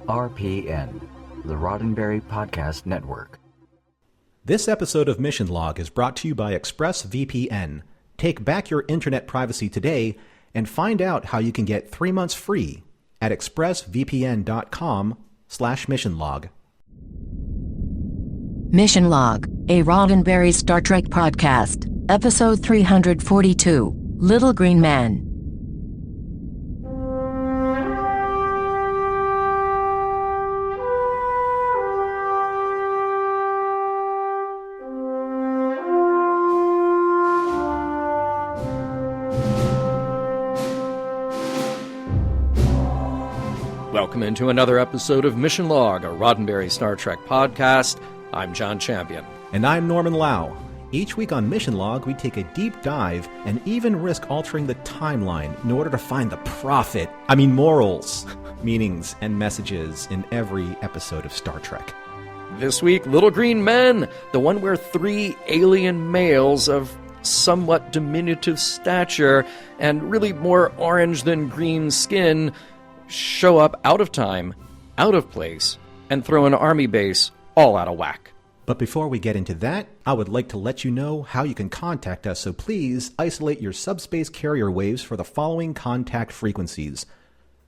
RPN, the Roddenberry Podcast Network. This episode of Mission Log is brought to you by ExpressVPN. Take back your internet privacy today and find out how you can get 3 months free at expressvpn.com/missionlog. Mission Log, a Roddenberry Star Trek podcast, episode 342, Little Green Man. Welcome into another episode of Mission Log, a Roddenberry Star Trek podcast. I'm John Champion. And I'm Norman Lau. Each week on Mission Log, we take a deep dive and even risk altering the timeline in order to find the morals, meanings, and messages in every episode of Star Trek. This week, Little Green Men, the one where 3 alien males of somewhat diminutive stature and really more orange than green skin show up out of time, out of place, and throw an army base all out of whack. But before we get into that, I would like to let you know how you can contact us, so please isolate your subspace carrier waves for the following contact frequencies.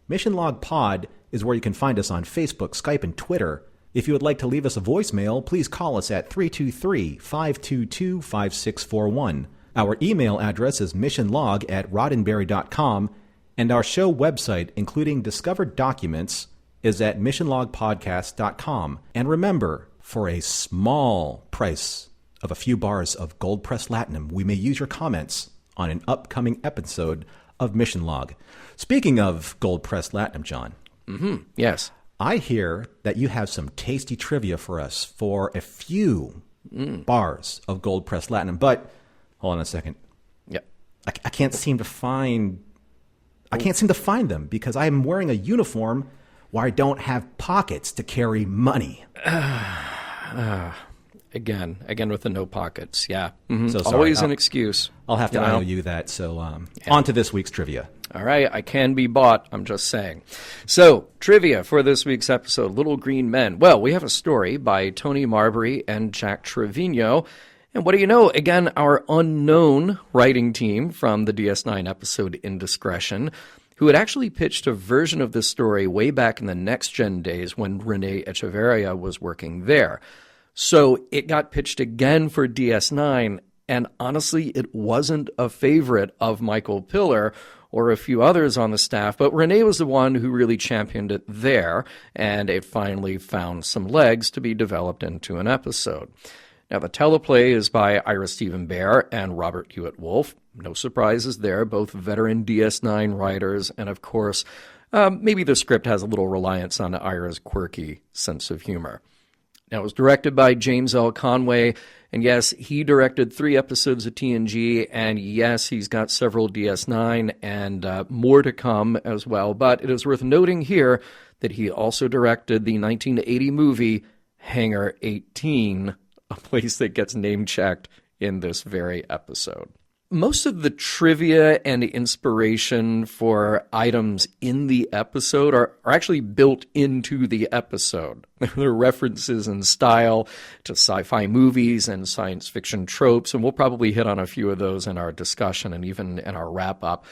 Mission Log Pod is where you can find us on Facebook, Skype, and Twitter. If you would like to leave us a voicemail, please call us at 323-522-5641. Our email address is missionlog@roddenberry.com, and our show website, including discovered documents, is at missionlogpodcast.com. And remember, for a small price of a few bars of gold-pressed latinum, we may use your comments on an upcoming episode of Mission Log. Speaking of gold-pressed latinum, John. Yes. I hear that you have some tasty trivia for us for a few bars of gold-pressed latinum. But, hold on a second. Yep. I can't seem to find them because I'm wearing a uniform where I don't have pockets to carry money. Again with the no pockets. Yeah. So sorry. Always an excuse. I'll have to owe you that. So on to this week's trivia. All right. I can be bought. I'm just saying. So, trivia for this week's episode, Little Green Men. Well, we have a story by Tony Marbury and Jack Trevino. And what do you know? Again, our unknown writing team from the DS9 episode Indiscretion, who had actually pitched a version of this story way back in the Next Gen days when Renee Echeverria was working there. So it got pitched again for DS9, and honestly, it wasn't a favorite of Michael Piller or a few others on the staff, but Renee was the one who really championed it there, and it finally found some legs to be developed into an episode. Now, the teleplay is by Ira Stephen Bear and Robert Hewitt Wolf. No surprises there, both veteran DS9 writers, and of course, maybe the script has a little reliance on Ira's quirky sense of humor. Now, it was directed by James L. Conway, and yes, he directed 3 episodes of TNG, and yes, he's got several DS9 and more to come as well, but it is worth noting here that he also directed the 1980 movie Hangar 18, a place that gets name-checked in this very episode. Most of the trivia and inspiration for items in the episode are actually built into the episode. There are references in style to sci-fi movies and science fiction tropes, and we'll probably hit on a few of those in our discussion and even in our wrap-up.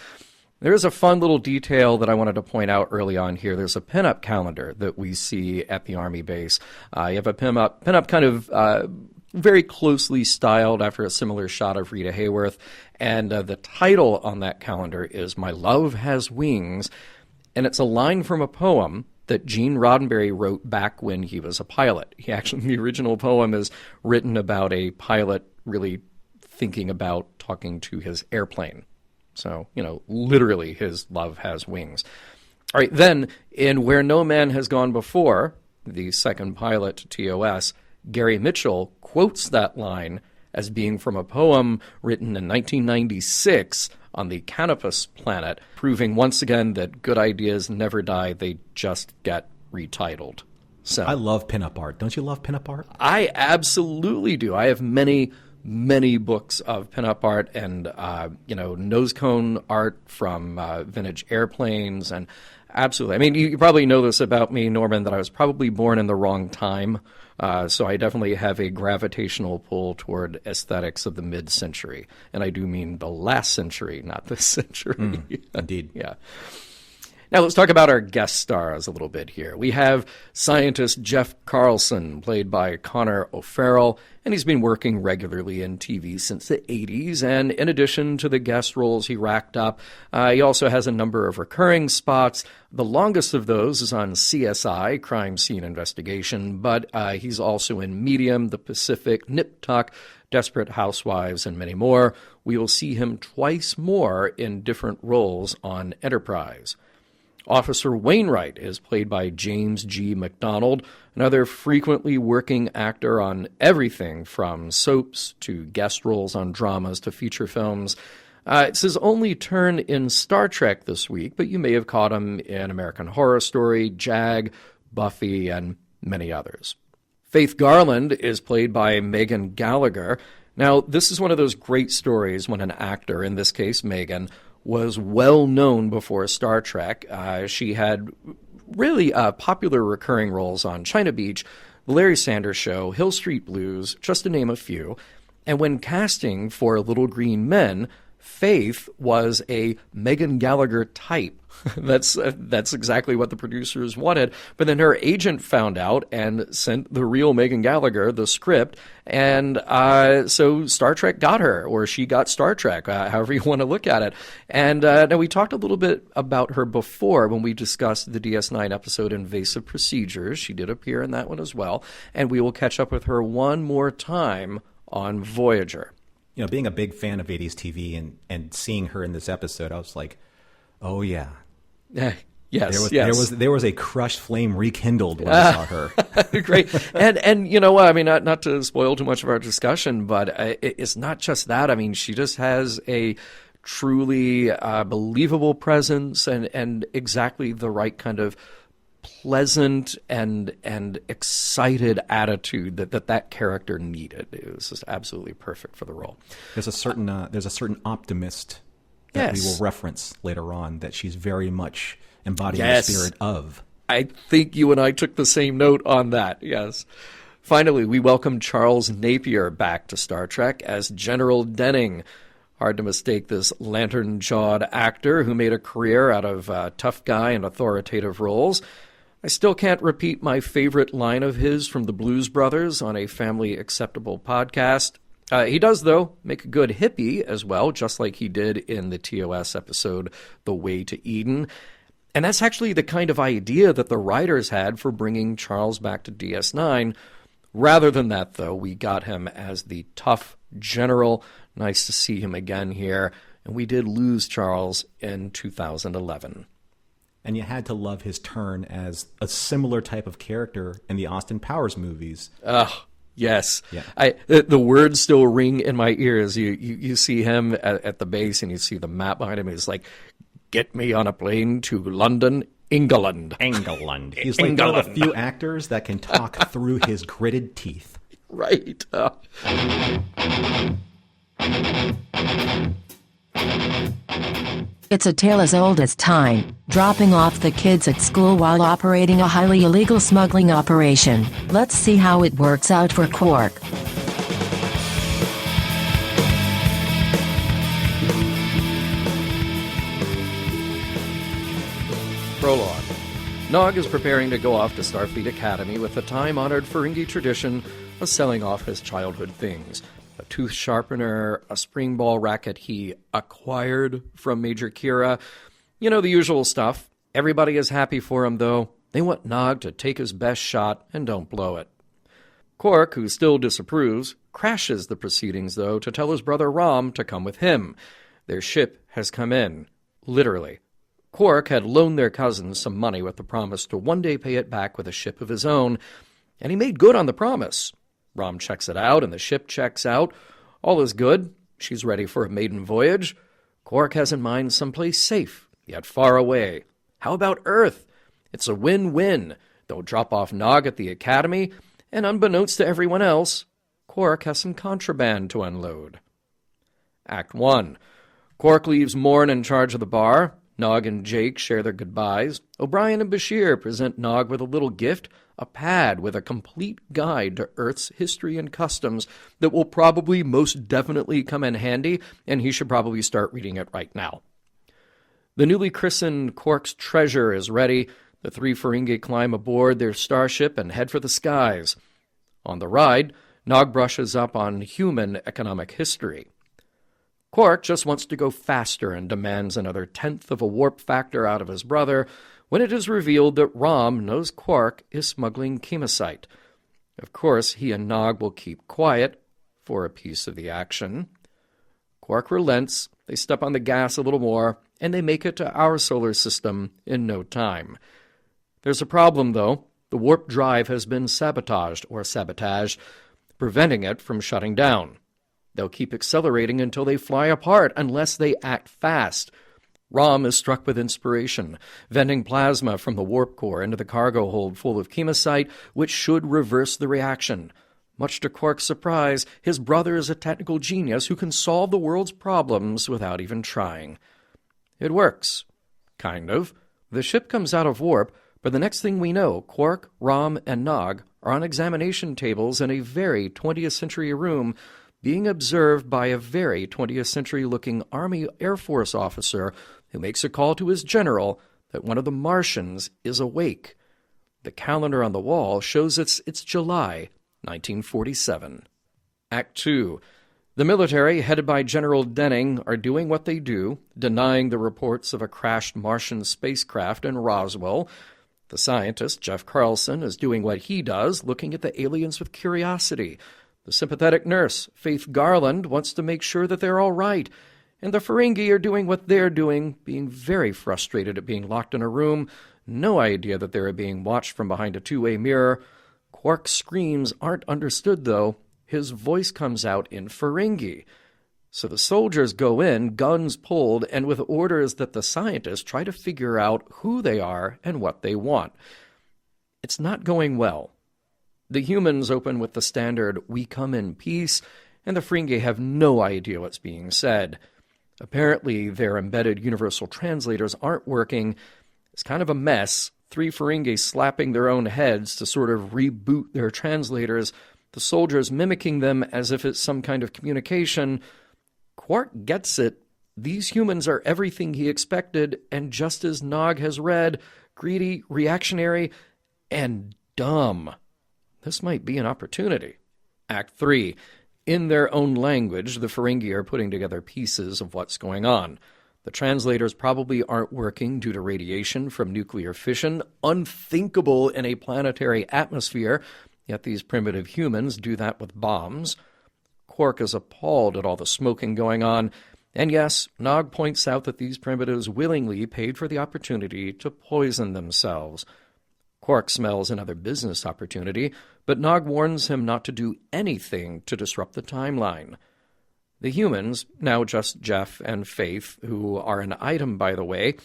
There's a fun little detail that I wanted to point out early on here. There's a pinup calendar that we see at the Army base. You have a pinup kind of very closely styled after a similar shot of Rita Hayworth. And the title on that calendar is My Love Has Wings. And it's a line from a poem that Gene Roddenberry wrote back when he was a pilot. The original poem is written about a pilot really thinking about talking to his airplane. So, literally his love has wings. All right, then, in Where No Man Has Gone Before, the second pilot to TOS, Gary Mitchell quotes that line as being from a poem written in 1996 on the Canopus planet, proving once again that good ideas never die, they just get retitled. So I love pinup art. Don't you love pinup art? I absolutely do. I have many books of pinup art and, nose cone art from vintage airplanes and Absolutely. I mean, you probably know this about me, Norman, that I was probably born in the wrong time. So I definitely have a gravitational pull toward aesthetics of the mid-century. And I do mean the last century, not this century. Indeed. Yeah. Now let's talk about our guest stars a little bit here. We have scientist Jeff Carlson, played by Connor O'Farrell, and he's been working regularly in TV since the 80s. And in addition to the guest roles he racked up, he also has a number of recurring spots. The longest of those is on CSI, Crime Scene Investigation, but he's also in Medium, The Pacific, Nip Tuck, Desperate Housewives, and many more. We will see him twice more in different roles on Enterprise. Officer Wainwright is played by James G. McDonald, another frequently working actor on everything from soaps to guest roles on dramas to feature films. It's his only turn in Star Trek this week, but you may have caught him in American Horror Story, JAG, Buffy, and many others. Faith Garland is played by Megan Gallagher. Now, this is one of those great stories when an actor, in this case Megan, was well known before Star Trek. She had really popular recurring roles on China Beach, The Larry Sanders Show, Hill Street Blues, just to name a few. And when casting for Little Green Men, Faith was a Megan Gallagher type. That's exactly what the producers wanted. But then her agent found out and sent the real Megan Gallagher the script. And so Star Trek got her, or she got Star Trek, however you want to look at it. And now we talked a little bit about her before when we discussed the DS9 episode Invasive Procedures. She did appear in that one as well. And we will catch up with her one more time on Voyager. You know, being a big fan of 80s TV and seeing her in this episode, I was like, oh, yeah. Yes, there was a crushed flame rekindled when I saw her. Great. And you know what, I mean, not to spoil too much of our discussion, but it's not just that. I mean, she just has a truly believable presence and exactly the right kind of pleasant and excited attitude that character needed. It was just absolutely perfect for the role. There's a certain optimist that we will reference later on that she's very much embodying the spirit of. I think you and I took the same note on that, yes. Finally, we welcome Charles Napier back to Star Trek as General Denning. Hard to mistake this lantern-jawed actor who made a career out of tough guy and authoritative roles. I still can't repeat my favorite line of his from the Blues Brothers on a family acceptable podcast. He does, though, make a good hippie as well, just like he did in the TOS episode The Way to Eden. And that's actually the kind of idea that the writers had for bringing Charles back to DS9. Rather than that, though, we got him as the tough general. Nice to see him again here. And we did lose Charles in 2011. And you had to love his turn as a similar type of character in the Austin Powers movies. Yes. Yeah. The words still ring in my ears. You see him at the base and you see the map behind him. It's like, get me on a plane to London, England. England. He's like one of the few actors that can talk through his gritted teeth. Right. It's a tale as old as time, dropping off the kids at school while operating a highly illegal smuggling operation. Let's see how it works out for Quark. Prologue. Nog is preparing to go off to Starfleet Academy with the time-honored Ferengi tradition of selling off his childhood things. A tooth sharpener, a spring ball racket he acquired from Major Kira. You know, the usual stuff. Everybody is happy for him, though. They want Nog to take his best shot and don't blow it. Quark, who still disapproves, crashes the proceedings, though, to tell his brother Rom to come with him. Their ship has come in. Literally. Quark had loaned their cousins some money with the promise to one day pay it back with a ship of his own, and he made good on the promise. Rom checks it out, and the ship checks out. All is good. She's ready for a maiden voyage. Quark has in mind someplace safe, yet far away. How about Earth? It's a win-win. They'll drop off Nog at the Academy, and unbeknownst to everyone else, Quark has some contraband to unload. Act 1. Quark leaves Morn in charge of the bar. Nog and Jake share their goodbyes. O'Brien and Bashir present Nog with a little gift, a pad with a complete guide to Earth's history and customs that will probably most definitely come in handy, and he should probably start reading it right now. The newly christened Quark's treasure is ready. The three Ferengi climb aboard their starship and head for the skies. On the ride, Nog brushes up on human economic history. Quark just wants to go faster and demands another tenth of a warp factor out of his brother when it is revealed that Rom knows Quark is smuggling chemosite. Of course, he and Nog will keep quiet for a piece of the action. Quark relents, they step on the gas a little more, and they make it to our solar system in no time. There's a problem, though. The warp drive has been sabotaged, preventing it from shutting down. They'll keep accelerating until they fly apart, unless they act fast. Rom is struck with inspiration, venting plasma from the warp core into the cargo hold full of chemosite, which should reverse the reaction. Much to Quark's surprise, his brother is a technical genius who can solve the world's problems without even trying. It works. Kind of. The ship comes out of warp, but the next thing we know, Quark, Rom, and Nog are on examination tables in a very 20th century room, being observed by a very 20th century-looking Army Air Force officer who makes a call to his general that one of the Martians is awake. The calendar on the wall shows it's July 1947. Act 2. The military, headed by General Denning, are doing what they do, denying the reports of a crashed Martian spacecraft in Roswell. The scientist, Jeff Carlson, is doing what he does, looking at the aliens with curiosity. The sympathetic nurse, Faith Garland, wants to make sure that they're all right. And the Ferengi are doing what they're doing, being very frustrated at being locked in a room, no idea that they are being watched from behind a two-way mirror. Quark's screams aren't understood, though. His voice comes out in Ferengi. So the soldiers go in, guns pulled, and with orders that the scientists try to figure out who they are and what they want. It's not going well. The humans open with the standard, "We come in peace," and the Ferengi have no idea what's being said. Apparently, their embedded universal translators aren't working. It's kind of a mess. Three Ferengi slapping their own heads to sort of reboot their translators, the soldiers mimicking them as if it's some kind of communication. Quark gets it. These humans are everything he expected, and just as Nog has read, greedy, reactionary, and dumb. This might be an opportunity. Act 3. In their own language, the Ferengi are putting together pieces of what's going on. The translators probably aren't working due to radiation from nuclear fission, unthinkable in a planetary atmosphere, yet these primitive humans do that with bombs. Quark is appalled at all the smoking going on, and yes, Nog points out that these primitives willingly paid for the opportunity to poison themselves. Quark smells another business opportunity, but Nog warns him not to do anything to disrupt the timeline. The humans, now just Jeff and Faith, who are an item by the way,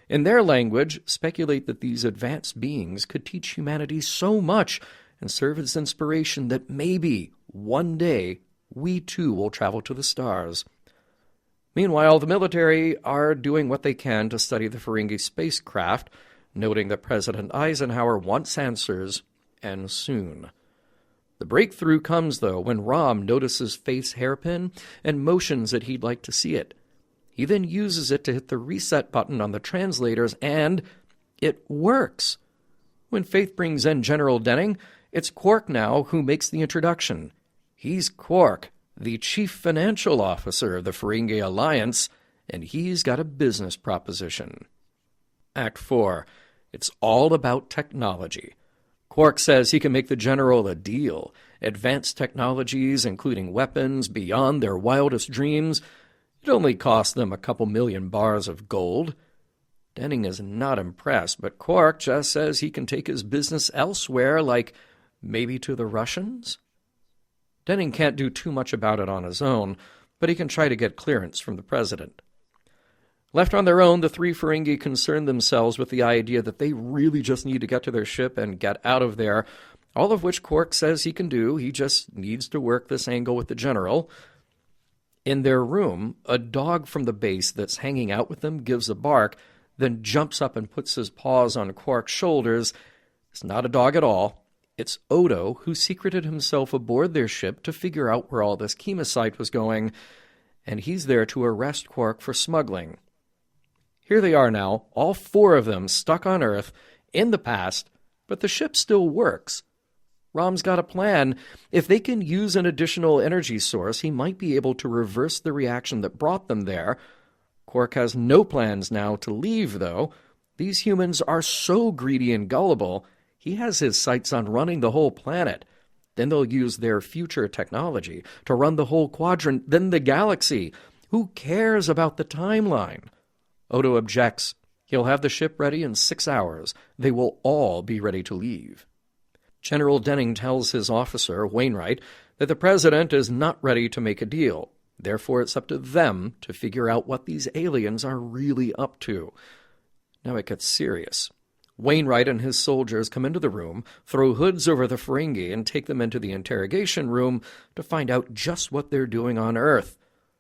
in their language speculate that these advanced beings could teach humanity so much and serve as inspiration that maybe, one day, we too will travel to the stars. Meanwhile, the military are doing what they can to study the Ferengi spacecraft, noting that President Eisenhower wants answers, and soon. The breakthrough comes, though, when Rom notices Faith's hairpin and motions that he'd like to see it. He then uses it to hit the reset button on the translators, and it works. When Faith brings in General Denning, it's Quark now who makes the introduction. He's Quark, the chief financial officer of the Ferengi Alliance, and he's got a business proposition. Act 4. It's all about technology. Quark says he can make the general a deal. Advanced technologies, including weapons, beyond their wildest dreams. It only cost them a couple million bars of gold. Denning is not impressed, but Quark just says he can take his business elsewhere, like maybe to the Russians? Denning can't do too much about it on his own, but he can try to get clearance from the president. Left on their own, the three Ferengi concern themselves with the idea that they really just need to get to their ship and get out of there, all of which Quark says he can do. He just needs to work this angle with the general. In their room, a dog from the base that's hanging out with them gives a bark, then jumps up and puts his paws on Quark's shoulders. It's not a dog at all. It's Odo, who secreted himself aboard their ship to figure out where all this chemosite was going, and he's there to arrest Quark for smuggling. Here they are now, all 4 of them stuck on Earth, in the past, but the ship still works. Rom's got a plan. If they can use an additional energy source, he might be able to reverse the reaction that brought them there. Quark has no plans now to leave, though. These humans are so greedy and gullible, he has his sights on running the whole planet. Then they'll use their future technology to run the whole quadrant, then the galaxy. Who cares about the timeline? Odo objects. He'll have the ship ready in 6 hours. They will all be ready to leave. General Denning tells his officer, Wainwright, that the president is not ready to make a deal. Therefore, it's up to them to figure out what these aliens are really up to. Now it gets serious. Wainwright and his soldiers come into the room, throw hoods over the Ferengi, and take them into the interrogation room to find out just what they're doing on Earth.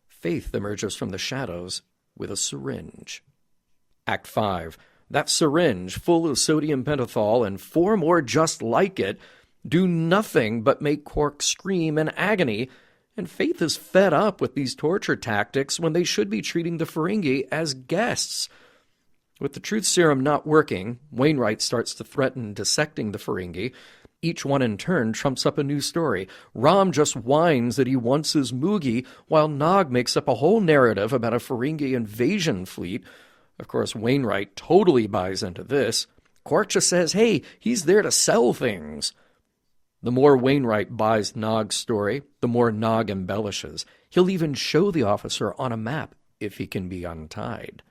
Faith emerges from the shadows with a syringe. Act 5. That syringe, full of sodium pentothal and 4 more just like it, do nothing but make Quark scream in agony, and Faith is fed up with these torture tactics when they should be treating the Ferengi as guests. With the truth serum not working, Wainwright starts to threaten dissecting the Ferengi. Each one in turn trumps up a new story. Rom just whines that he wants his Moogie, while Nog makes up a whole narrative about a Ferengi invasion fleet. Of course, Wainwright totally buys into this. Quark just says, hey, he's there to sell things. The more Wainwright buys Nog's story, the more Nog embellishes. He'll even show the officer on a map if he can be untied.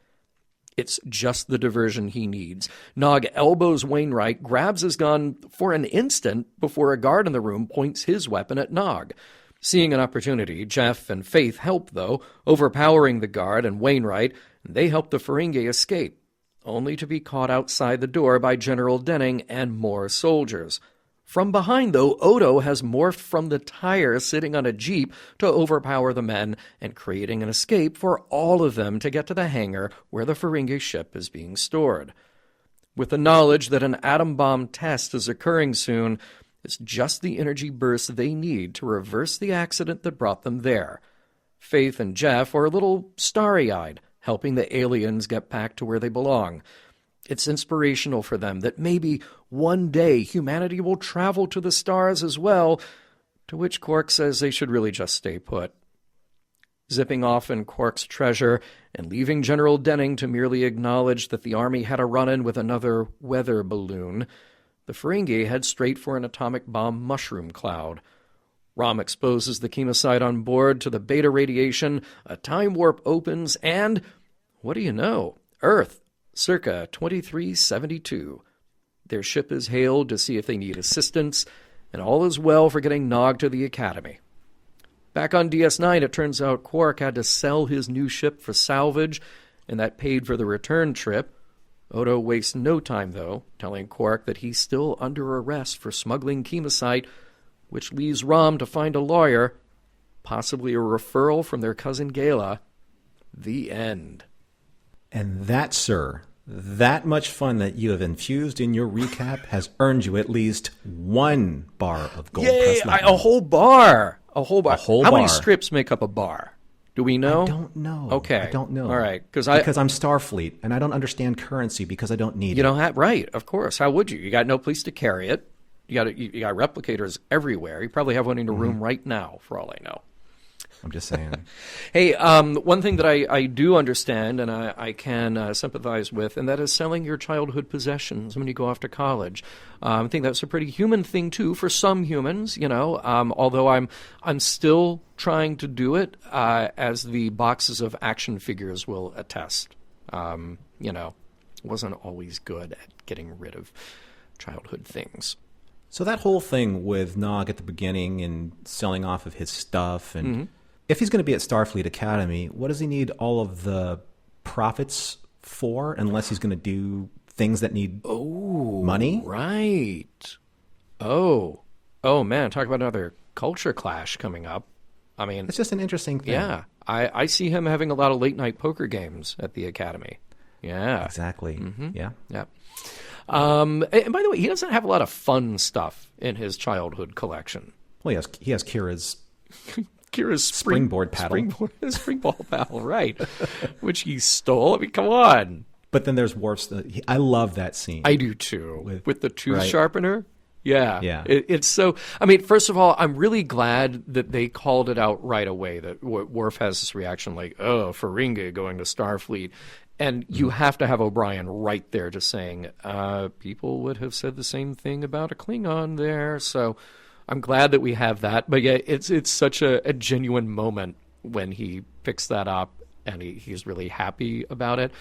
It's just the diversion he needs. Nog elbows Wainwright, grabs his gun for an instant before a guard in the room points his weapon at Nog. Seeing an opportunity, Jeff and Faith help, though, overpowering the guard and Wainwright. They help the Ferengi escape, only to be caught outside the door by General Denning and more soldiers. From behind, though, Odo has morphed from the tire sitting on a jeep to overpower the men and creating an escape for all of them to get to the hangar where the Ferengi ship is being stored. With the knowledge that an atom bomb test is occurring soon, it's just the energy burst they need to reverse the accident that brought them there. Faith and Jeff are a little starry-eyed, helping the aliens get back to where they belong. It's inspirational for them that maybe one day humanity will travel to the stars as well, to which Quark says they should really just stay put. Zipping off in Quark's treasure and leaving General Denning to merely acknowledge that the Army had a run-in with another weather balloon, the Ferengi head straight for an atomic bomb mushroom cloud. Rom exposes the chemosite on board to the beta radiation, a time warp opens, and, what do you know, Earth, circa 2372. Their ship is hailed to see if they need assistance, and all is well for getting Nog to the Academy. Back on DS9, it turns out Quark had to sell his new ship for salvage, and that paid for the return trip. Odo wastes no time, though, telling Quark that he's still under arrest for smuggling chemosite, which leaves Rom to find a lawyer, possibly a referral from their cousin Gala. The end. And that, sir, that much fun that you have infused in your recap has earned you at least 1 bar of gold press lightning. A whole bar. A whole bar. How many strips make up a bar? Do we know? I don't know. Okay. I don't know. All right. Because I'm Starfleet, and I don't understand currency because I don't need it. You don't have, right, of course. How would you? You got no place to carry it. You got replicators everywhere. You probably have one in your room right now, for all I know. I'm just saying. Hey, one thing that I do understand and I can sympathize with, and that is selling your childhood possessions when you go off to college. I think that's a pretty human thing, too, for some humans, although I'm still trying to do it, as the boxes of action figures will attest. Wasn't always good at getting rid of childhood things. So that whole thing with Nog at the beginning and selling off of his stuff, and if he's going to be at Starfleet Academy, what does he need all of the profits for, unless he's going to do things that need money? Right. Oh, man, talk about another culture clash coming up. I mean, it's just an interesting thing. Yeah, I see him having a lot of late-night poker games at the Academy. Yeah. Exactly. Yeah. Yeah. And by the way, he doesn't have a lot of fun stuff in his childhood collection. Well, he has Kira's springboard paddle. Springball paddle, right. Which he stole. I mean, come on. But then there's Worf's. I love that scene. I do too. With the tooth right. sharpener. Yeah. Yeah. It's so, I mean, first of all, I'm really glad that they called it out right away, that Worf has this reaction like, oh, Ferengi going to Starfleet. And you have to have O'Brien right there just saying, people would have said the same thing about a Klingon there. So I'm glad that we have that. But yeah, it's such a genuine moment when he picks that up and he's really happy about it.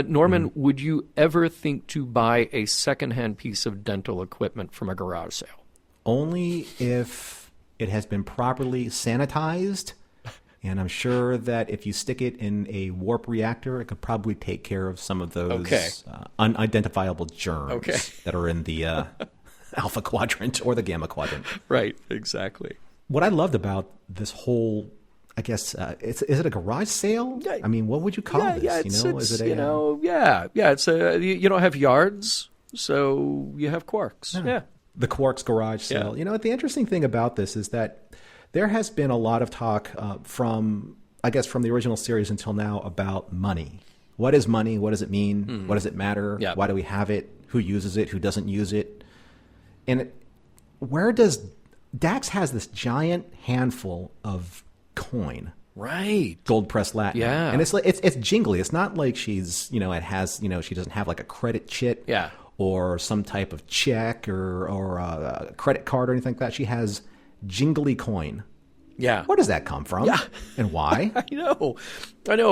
Norman, would you ever think to buy a secondhand piece of dental equipment from a garage sale? Only if it has been properly sanitized. And I'm sure that if you stick it in a warp reactor, it could probably take care of some of those unidentifiable germs that are in the alpha quadrant or the gamma quadrant. Right, exactly. What I loved about this whole, I guess, is it a garage sale? Yeah. I mean, what would you call this? It's It's you don't have yards, so you have quarks. Yeah. The Quark's garage sale. Yeah. The interesting thing about this is that there has been a lot of talk from the original series until now about money. What is money? What does it mean? What does it matter? Yeah. Why do we have it? Who uses it? Who doesn't use it? And where does Dax has this giant handful of coin, right? Gold pressed Latin, yeah, and it's jingly. It's not like she's it has she doesn't have like a credit chit, yeah, or some type of check or a credit card or anything like that. She has jingly coin. Yeah. Where does that come from? Yeah. And why? I know,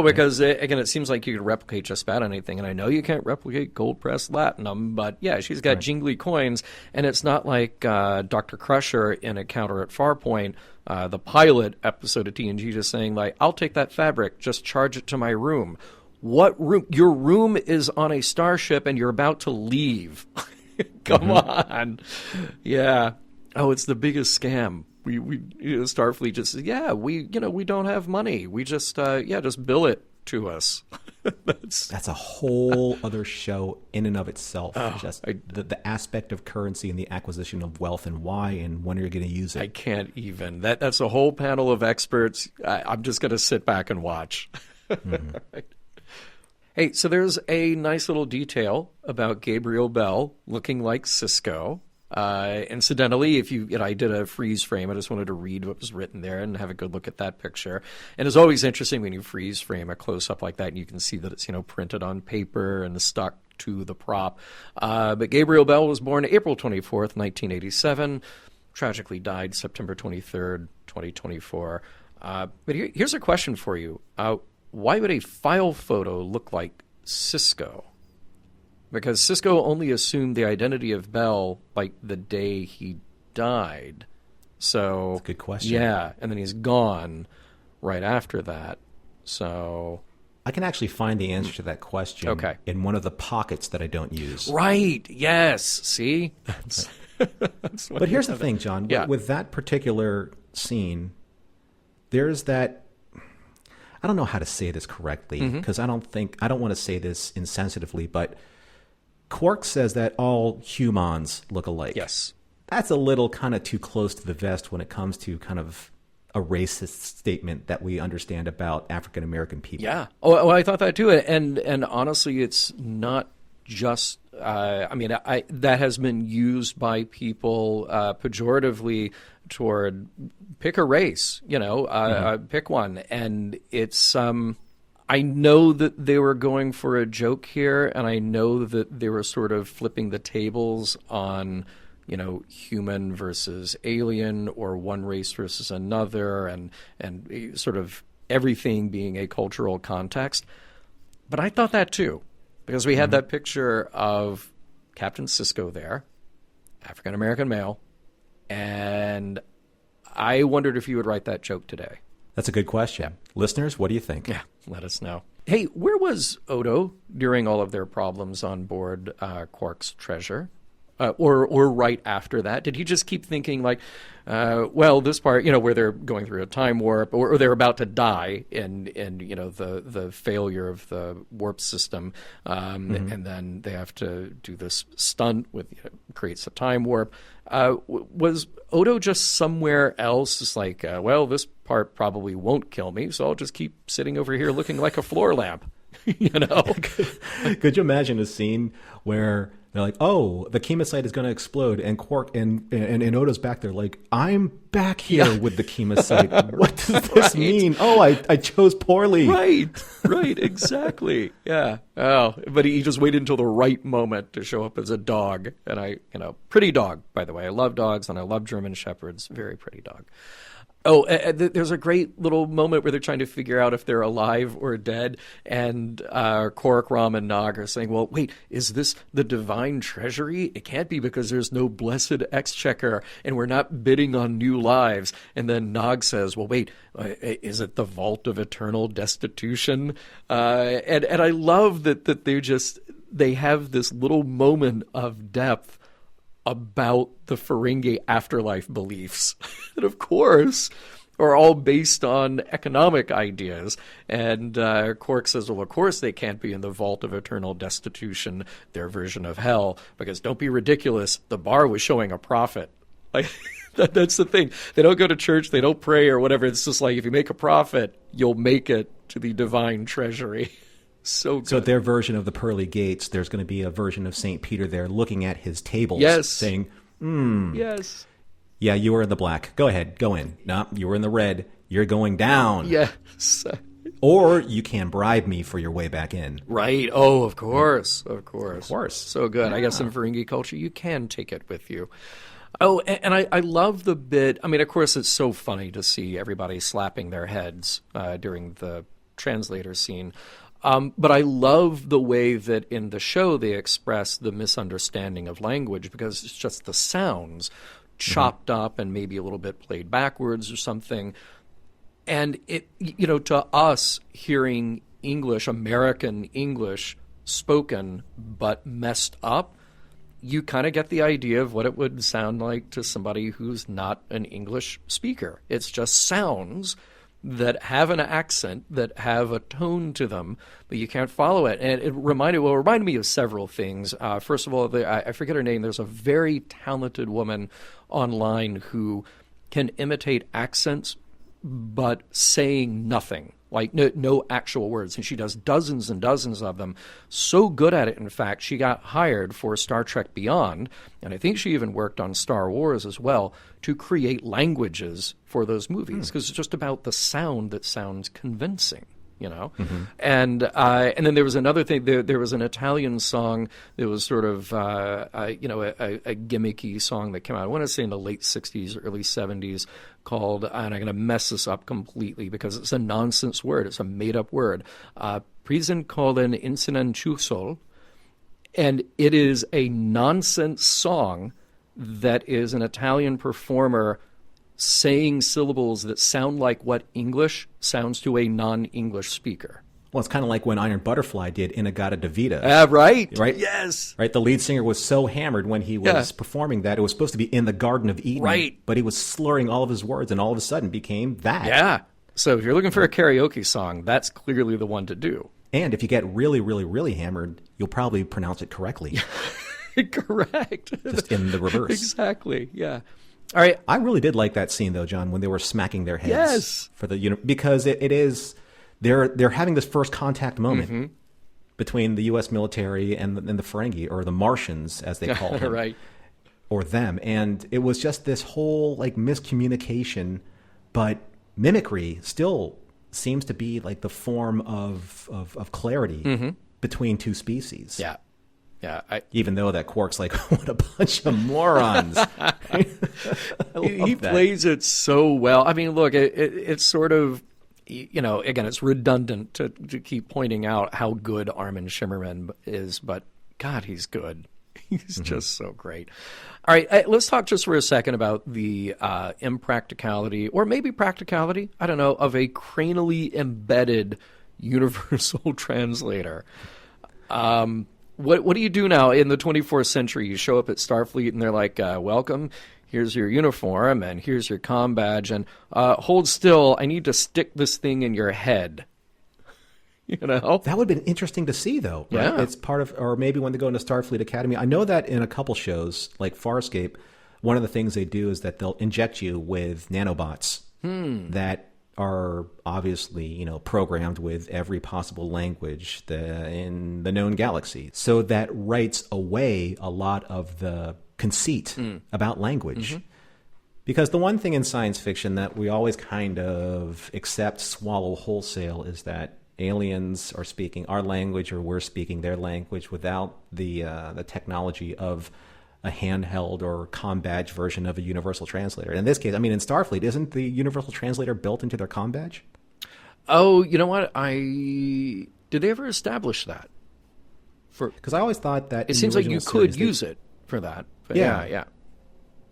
because, again, it seems like you could replicate just about anything. And I know you can't replicate gold-pressed latinum, but, yeah, she's got jingly coins. And it's not like Dr. Crusher in Encounter at Farpoint, the pilot episode of TNG, just saying, like, I'll take that fabric, just charge it to my room. What room? Your room is on a starship and you're about to leave. Come on. Yeah. Oh, it's the biggest scam. We Starfleet just says, we don't have money. We just just bill it to us. That's a whole other show in and of itself. The aspect of currency and the acquisition of wealth and why and when are you going to use it. I can't even. That's a whole panel of experts. I'm just going to sit back and watch. Right. Hey, so there's a nice little detail about Gabriel Bell looking like Sisko. Incidentally, I did a freeze frame. I just wanted to read what was written there and have a good look at that picture. And it's always interesting when you freeze frame a close up like that and you can see that it's, printed on paper and stuck to the prop. But Gabriel Bell was born April 24th, 1987, tragically died September 23rd, 2024. But here's a question for you. Why would a file photo look like Sisko? Because Sisko only assumed the identity of Bell like the day he died. So that's a good question. Yeah, and then he's gone right after that. So I can actually find the answer to that question in one of the pockets that I don't use. Right. Yes. See? But here's the thing, John. Yeah. With that particular scene, there's that I don't know how to say this correctly because I don't want to say this insensitively, but Quark says that all humans look alike. Yes. That's a little kind of too close to the vest when it comes to kind of a racist statement that we understand about African American people. Yeah. Oh, I thought that too. And honestly, it's not just, that has been used by people pejoratively toward pick a race, pick one. And it's, I know that they were going for a joke here, and I know that they were sort of flipping the tables on, human versus alien or one race versus another and sort of everything being a cultural context. But I thought that too, because we had that picture of Captain Sisko there, African-American male, and I wondered if you would write that joke today. That's a good question. Yeah. Listeners, what do you think? Yeah, let us know. Hey, where was Odo during all of their problems on board Quark's treasure? or right after that? Did he just keep thinking like, well, this part, where they're going through a time warp, or they're about to die in the failure of the warp system, and then they have to do this stunt with creates a time warp. Was Odo just somewhere else? Just like, well, this part probably won't kill me, so I'll just keep sitting over here looking like a floor lamp. Could you imagine a scene where they're like, oh, the chemosite is going to explode, and Quark and Odo's back there like, I'm back here with the chemosite. What does this mean? Oh, I chose poorly. Right, exactly. Yeah. Oh, but he just waited until the right moment to show up as a dog. And pretty dog, by the way. I love dogs, and I love German Shepherds. Very pretty dog. Oh, there's a great little moment where they're trying to figure out if they're alive or dead, and Quark, Rom, and Nog are saying, well, wait, is this the divine treasury? It can't be, because there's no blessed exchequer, and we're not bidding on new lives. And then Nog says, well, wait, is it the vault of eternal destitution? And I love that they have this little moment of depth about the Ferengi afterlife beliefs that, of course, are all based on economic ideas. And Quark says, well, of course they can't be in the vault of eternal destitution, their version of hell, because don't be ridiculous, the bar was showing a profit. Like, that's the thing. They don't go to church, they don't pray or whatever. It's just like, if you make a profit, you'll make it to the divine treasury. So good. So their version of the pearly gates, there's going to be a version of St. Peter there looking at his tables, saying, yes. Yeah, you were in the black. Go ahead, go in. No, you were in the red. You're going down. Yes. Or you can bribe me for your way back in. Right. Oh, of course. Of course. Of course. So good. Yeah. I guess in Ferengi culture, you can take it with you. Oh, and I love the bit. I mean, of course, it's so funny to see everybody slapping their heads during the translator scene. But I love the way that in the show they express the misunderstanding of language, because it's just the sounds chopped up and maybe a little bit played backwards or something. And it, to us, hearing English, American English spoken but messed up, you kind of get the idea of what it would sound like to somebody who's not an English speaker. It's just sounds that have an accent, that have a tone to them, but you can't follow it. And it reminded me of several things. First of all, I forget her name. There's a very talented woman online who can imitate accents, but saying nothing, like no actual words. And she does dozens and dozens of them. So good at it, in fact, she got hired for Star Trek Beyond, and I think she even worked on Star Wars as well, to create languages for those movies, because it's just about the sound that sounds convincing. And then there was another thing. There was an Italian song that was sort of a gimmicky song that came out, I want to say in the late 60s, early 70s, called, and I'm going to mess this up completely because it's a nonsense word. It's a made-up word. Prisen collen insinenchusol. And it is a nonsense song that is an Italian performer saying syllables that sound like what English sounds to a non-English speaker. Well, it's kind of like when Iron Butterfly did Inagata Davida. Right? Yes. Right? The lead singer was so hammered when he was performing that it was supposed to be in the Garden of Eden. Right. But he was slurring all of his words, and all of a sudden became that. Yeah. So if you're looking for a karaoke song, that's clearly the one to do. And if you get really, really, really hammered, you'll probably pronounce it correctly. Correct. Just in the reverse. Exactly, yeah. All right. I really did like that scene, though, John, when they were smacking their heads. Yes. For the, because it is, they're having this first contact moment between the U.S. military and the Ferengi, or the Martians, as they call them. Right. Or them. And it was just this whole, miscommunication, but mimicry still seems to be, the form of clarity between two species. Yeah. Yeah, even though that Quark's like, what a bunch of morons. He plays it so well. I mean, look, it's sort of, again, it's redundant to keep pointing out how good Armin Shimmerman is, but God, he's good. He's just so great. All right, let's talk just for a second about the impracticality, or maybe practicality, I don't know, of a cranially embedded universal translator. What do you do now in the 24th century? You show up at Starfleet and they're like, welcome, here's your uniform and here's your comm badge, and hold still, I need to stick this thing in your head. You know? That would have been interesting to see, though. Right? Yeah. It's part of, or maybe when they go into Starfleet Academy. I know that in a couple shows, like Farscape, one of the things they do is that they'll inject you with nanobots that are obviously, you know, programmed with every possible language in the known galaxy. So that writes away a lot of the conceit about language. Because the one thing in science fiction that we always kind of accept, swallow wholesale, is that aliens are speaking our language or we're speaking their language without the technology of a handheld or comm badge version of a universal translator. In this case, I mean, in Starfleet, isn't the universal translator built into their comm badge? Oh, you know what? Did they ever establish that? Because I always thought that it seems like you could use it for that. But yeah.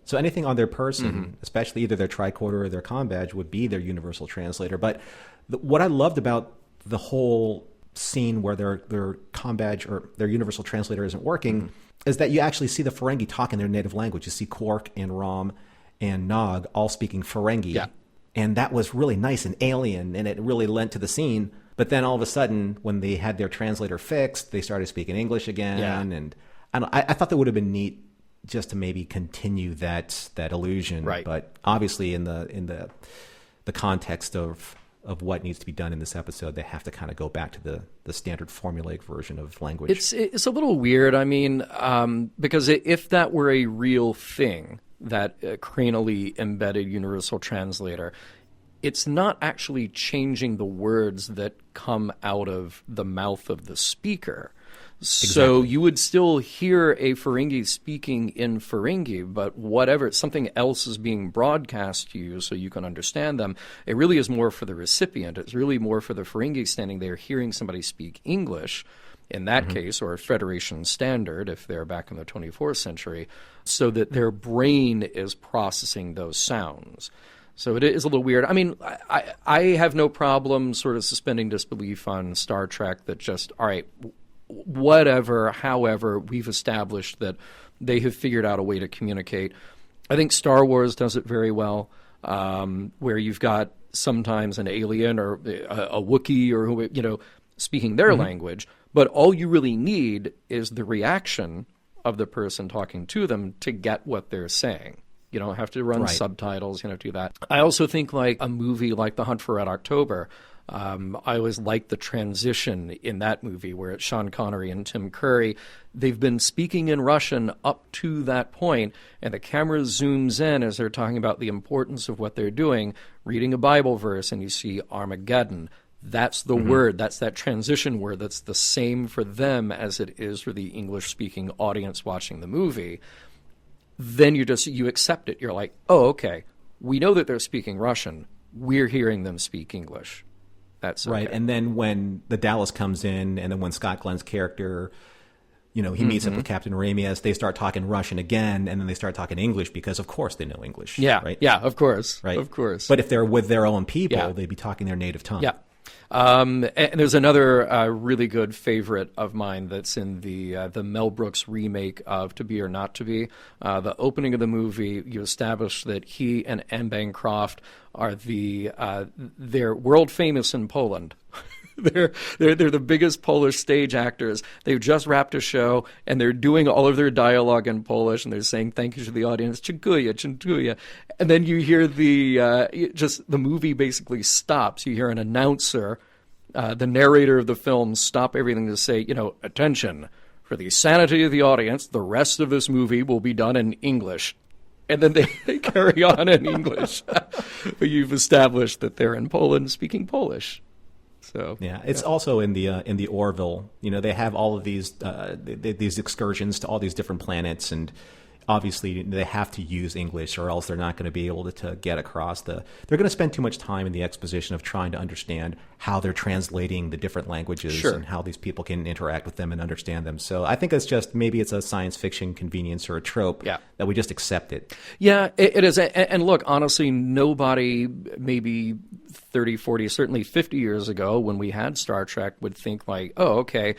So anything on their person, especially either their tricorder or their comm badge, would be their universal translator. But what I loved about the whole scene where their comm badge or their universal translator isn't working is that you actually see the Ferengi talk in their native language. You see Quark and Rom and Nog all speaking Ferengi. Yeah. And that was really nice and alien, and it really lent to the scene. But then all of a sudden, when they had their translator fixed, they started speaking English again. Yeah. And I thought that would have been neat just to maybe continue that illusion. Right. But obviously in the context of what needs to be done in this episode, they have to kind of go back to the standard formulaic version of language. It's a little weird. I mean, because if that were a real thing, that cranially embedded universal translator, it's not actually changing the words that come out of the mouth of the speaker. So you would still hear a Ferengi speaking in Ferengi, but something else is being broadcast to you so you can understand them. It really is more for the recipient. It's really more for the Ferengi standing there hearing somebody speak English, in that case, or Federation Standard if they're back in the 24th century, so that their brain is processing those sounds. So it is a little weird. I mean, I have no problem sort of suspending disbelief on Star Trek that just, all right, whatever, however, we've established that they have figured out a way to communicate. I think Star Wars does it very well, where you've got sometimes an alien or a Wookiee or, you know, speaking their language, but all you really need is the reaction of the person talking to them to get what they're saying. You don't have to run subtitles, you know, do that. I also think like a movie like The Hunt for Red October, I always like the transition in that movie where it's Sean Connery and Tim Curry. They've been speaking in Russian up to that point, and the camera zooms in as they're talking about the importance of what they're doing, reading a Bible verse, and you see Armageddon. That's the word. That's that transition word that's the same for them as it is for the English-speaking audience watching the movie. Then you accept it. You're like, oh, okay, we know that they're speaking Russian. We're hearing them speak English. That's okay. Right. And then when the Dallas comes in, and then when Scott Glenn's character, you know, he meets up with Captain Ramius, they start talking Russian again, and then they start talking English because, of course, they know English. Yeah. Right? Yeah, of course. Right. Of course. But if they're with their own people, they'd be talking their native tongue. Yeah. And there's another really good favorite of mine that's in the Mel Brooks remake of To Be or Not to Be. The opening of the movie, you establish that he and Anne Bancroft are they're world famous in Poland. They're the biggest Polish stage actors. They've just wrapped a show, and they're doing all of their dialogue in Polish, and they're saying thank you to the audience, dziękuję, dziękuję. And then you hear the movie basically stops. You hear an announcer, the narrator of the film, stop everything to say, you know, attention, for the sanity of the audience, the rest of this movie will be done in English. And then they carry on in English. But you've established that they're in Poland speaking Polish. So yeah, it's also in the Orville. You know, they have all of these excursions to all these different planets, and obviously they have to use English, or else they're not going to be able to get across they're going to spend too much time in the exposition of trying to understand how they're translating the different languages and how these people can interact with them and understand them. So I think maybe it's a science fiction convenience or a trope that we just accept it. Yeah, it is. And look, honestly, nobody maybe 30, 40, certainly 50 years ago when we had Star Trek would think like, oh, okay,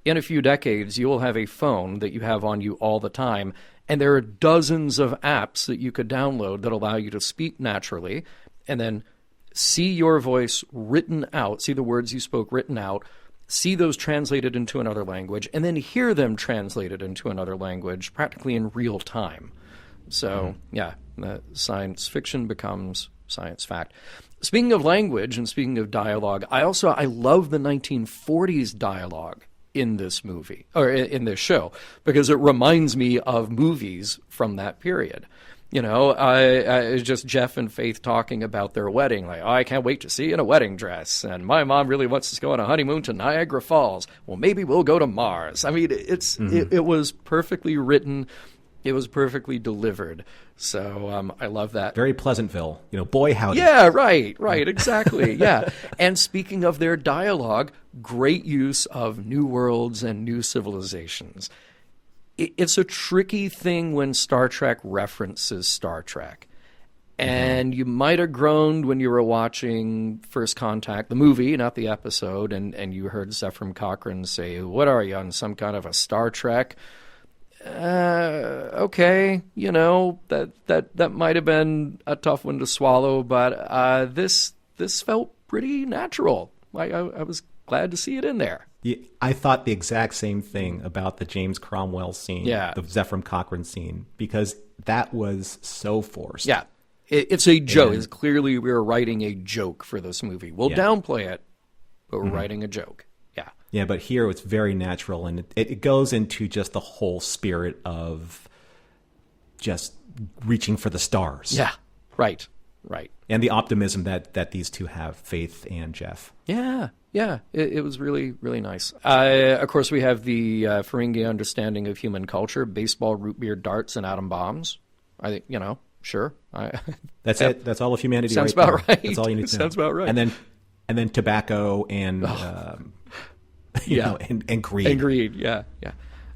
in a few decades, you will have a phone that you have on you all the time, and there are dozens of apps that you could download that allow you to speak naturally and then see your voice written out, see the words you spoke written out, see those translated into another language, and then hear them translated into another language practically in real time. So, science fiction becomes science fact. Speaking of language and speaking of dialogue, I love the 1940s dialogue in this movie, or in this show, because it reminds me of movies from that period. You know, it's just Jeff and Faith talking about their wedding. Like, oh, I can't wait to see you in a wedding dress. And my mom really wants us to go on a honeymoon to Niagara Falls. Well, maybe we'll go to Mars. I mean, it was perfectly written. It was perfectly delivered. So I love that. Very Pleasantville. You know, boy, howdy. Yeah, right, exactly. Yeah. And speaking of their dialogue, great use of new worlds and new civilizations. It's a tricky thing when Star Trek references Star Trek. And you might have groaned when you were watching First Contact, the movie, not the episode, and you heard Zefram Cochrane say, "What are you, on some kind of a Star Trek?" Okay, you know, that might have been a tough one to swallow, but this felt pretty natural. I was glad to see it in there. Yeah, I thought the exact same thing about the James Cromwell scene, the Zefram Cochrane scene, because that was so forced. Yeah, it's a joke. It's clearly we were writing a joke for this movie. We'll downplay it, but we're writing a joke. Yeah. Yeah, but here it's very natural, and it goes into just the whole spirit of just reaching for the stars. Yeah, right. And the optimism that these two have, Faith and Jeff. Yeah, it was really, really nice. Of course, we have the Ferengi understanding of human culture: baseball, root beer, darts, and atom bombs. I think, you know, sure. That's it. That's all of humanity. Sounds about right. That's all you need to know. Sounds about right. And then tobacco and and greed. And greed. Yeah.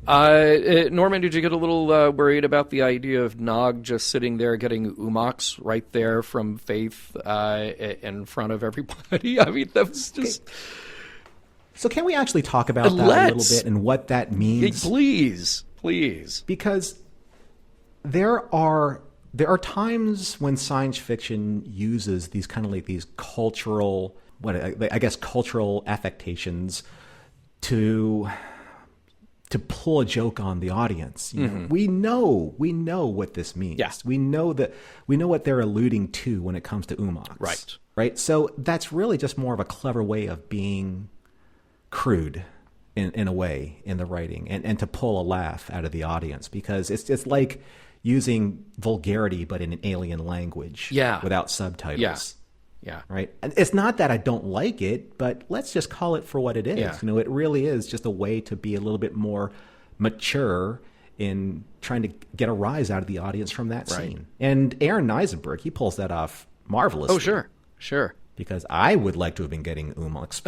Norman, did you get a little worried about the idea of Nog just sitting there getting umaks right there from Faith in front of everybody? I mean, that was just... Okay. So can we actually talk about that a little bit and what that means? Please. Because there are times when science fiction uses these kind of like these cultural, cultural affectations to pull a joke on the audience. You know, we know what this means. Yeah. We know what they're alluding to when it comes to umaks. Right. So that's really just more of a clever way of being crude in a way in the writing and to pull a laugh out of the audience, because it's like using vulgarity but in an alien language without subtitles. Yeah. Right. And it's not that I don't like it, but let's just call it for what it is. Yeah. You know, it really is just a way to be a little bit more mature in trying to get a rise out of the audience from that scene. And Aaron Eisenberg, he pulls that off marvelously. Oh, sure. Because I would like to have been getting umaks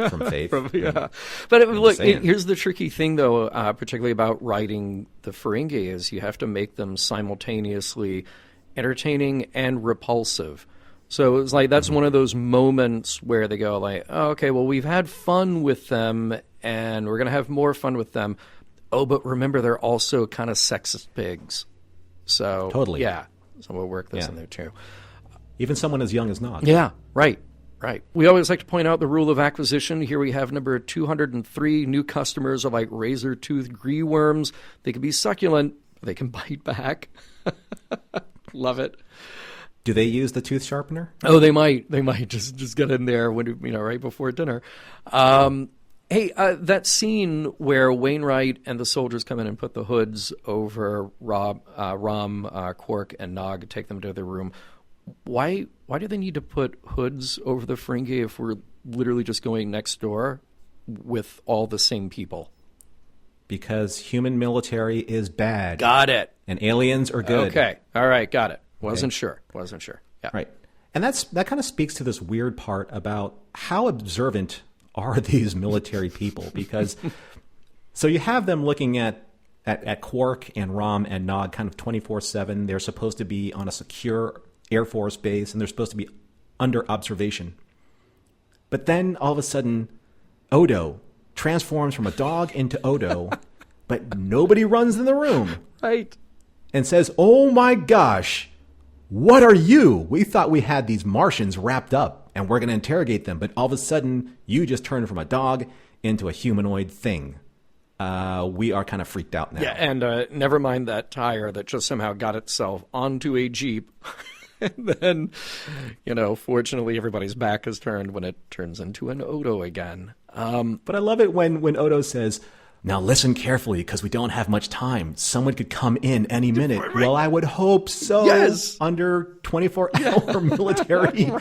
from Faith. But look, here's the tricky thing, though, particularly about writing the Ferengi, is you have to make them simultaneously entertaining and repulsive. So it's like that's one of those moments where they go like, oh, okay, well, we've had fun with them and we're going to have more fun with them. Oh, but remember, they're also kind of sexist pigs. So totally. Yeah. So we'll work this in there too. Even someone as young as Nog. Yeah, right. We always like to point out the rule of acquisition. Here we have number 203. New customers are like razor-toothed gree-worms. They can be succulent. They can bite back. Love it. Do they use the tooth sharpener? Oh, they might. They might just get in there when right before dinner. Hey, that scene where Wainwright and the soldiers come in and put the hoods over Rom, Quark, and Nog, take them to their room. Why do they need to put hoods over the Ferengi if we're literally just going next door with all the same people? Because human military is bad. Got it. And aliens are good. Okay. All right. Got it. Wasn't sure. Yeah. Right. And that kind of speaks to this weird part about how observant are these military people, because so you have them looking at Quark and Rom and Nog kind of 24/7. They're supposed to be on a secure Air Force base and they're supposed to be under observation. But then all of a sudden, Odo transforms from a dog into Odo, but nobody runs in the room. Right. And says, oh my gosh, what are you? We thought we had these Martians wrapped up and we're going to interrogate them, but all of a sudden you just turned from a dog into a humanoid thing. We are kind of freaked out now. Yeah, and never mind that tire that just somehow got itself onto a Jeep. And then, fortunately everybody's back is turned when it turns into an Odo again. But I love it when Odo says, now listen carefully because we don't have much time. Someone could come in any minute. Right. Well, I would hope so. Yes. Under 24-hour military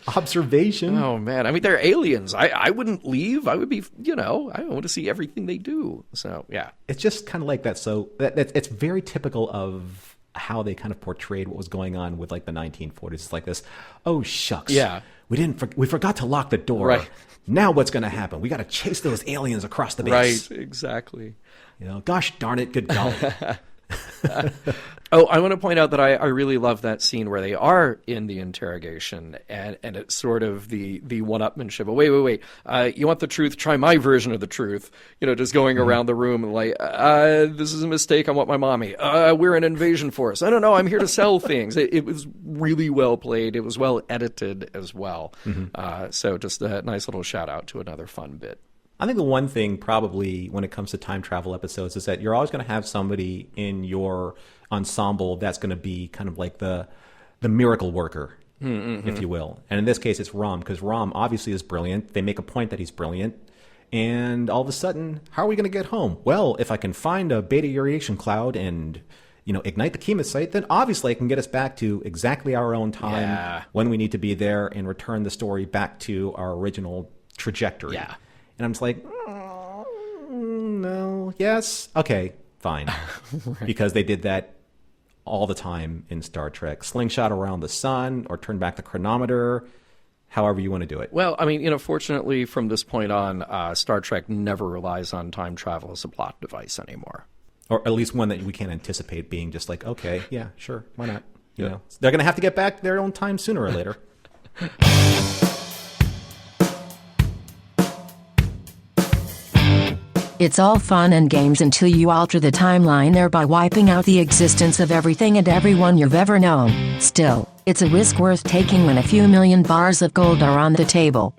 observation. Oh, man. I mean, they're aliens. I wouldn't leave. I would be, I want to see everything they do. So, yeah. It's just kind of like that. So it's very typical of how they kind of portrayed what was going on with like the 1940s. It's like this, oh, shucks. Yeah. We forgot to lock the door. Right. Now what's going to happen? We got to chase those aliens across the base. Right, exactly. Gosh darn it, good golly. Oh, I want to point out that I really love that scene where they are in the interrogation, and it's sort of the one-upmanship. Wait. You want the truth? Try my version of the truth. Just going around the room and like, this is a mistake. I want my mommy. We're an invasion force. I don't know. I'm here to sell things. It was really well played. It was well edited as well. Mm-hmm. So just a nice little shout out to another fun bit. I think the one thing probably when it comes to time travel episodes is that you're always going to have somebody in your ensemble that's going to be kind of like the miracle worker, if you will. And in this case, it's Rom, because Rom obviously is brilliant. They make a point that he's brilliant. And all of a sudden, how are we going to get home? Well, if I can find a beta irradiation cloud and ignite the chemosite, then obviously I can get us back to exactly our own time when we need to be there and return the story back to our original trajectory. Yeah. And I'm just like, no, yes, okay, fine. Right. Because they did that all the time in Star Trek. Slingshot around the sun or turn back the chronometer, however you want to do it. Well, I mean, fortunately from this point on, Star Trek never relies on time travel as a plot device anymore. Or at least one that we can't anticipate being just like, okay, yeah, sure, why not? They're going to have to get back their own time sooner or later. It's all fun and games until you alter the timeline, thereby wiping out the existence of everything and everyone you've ever known. Still, it's a risk worth taking when a few million bars of gold are on the table.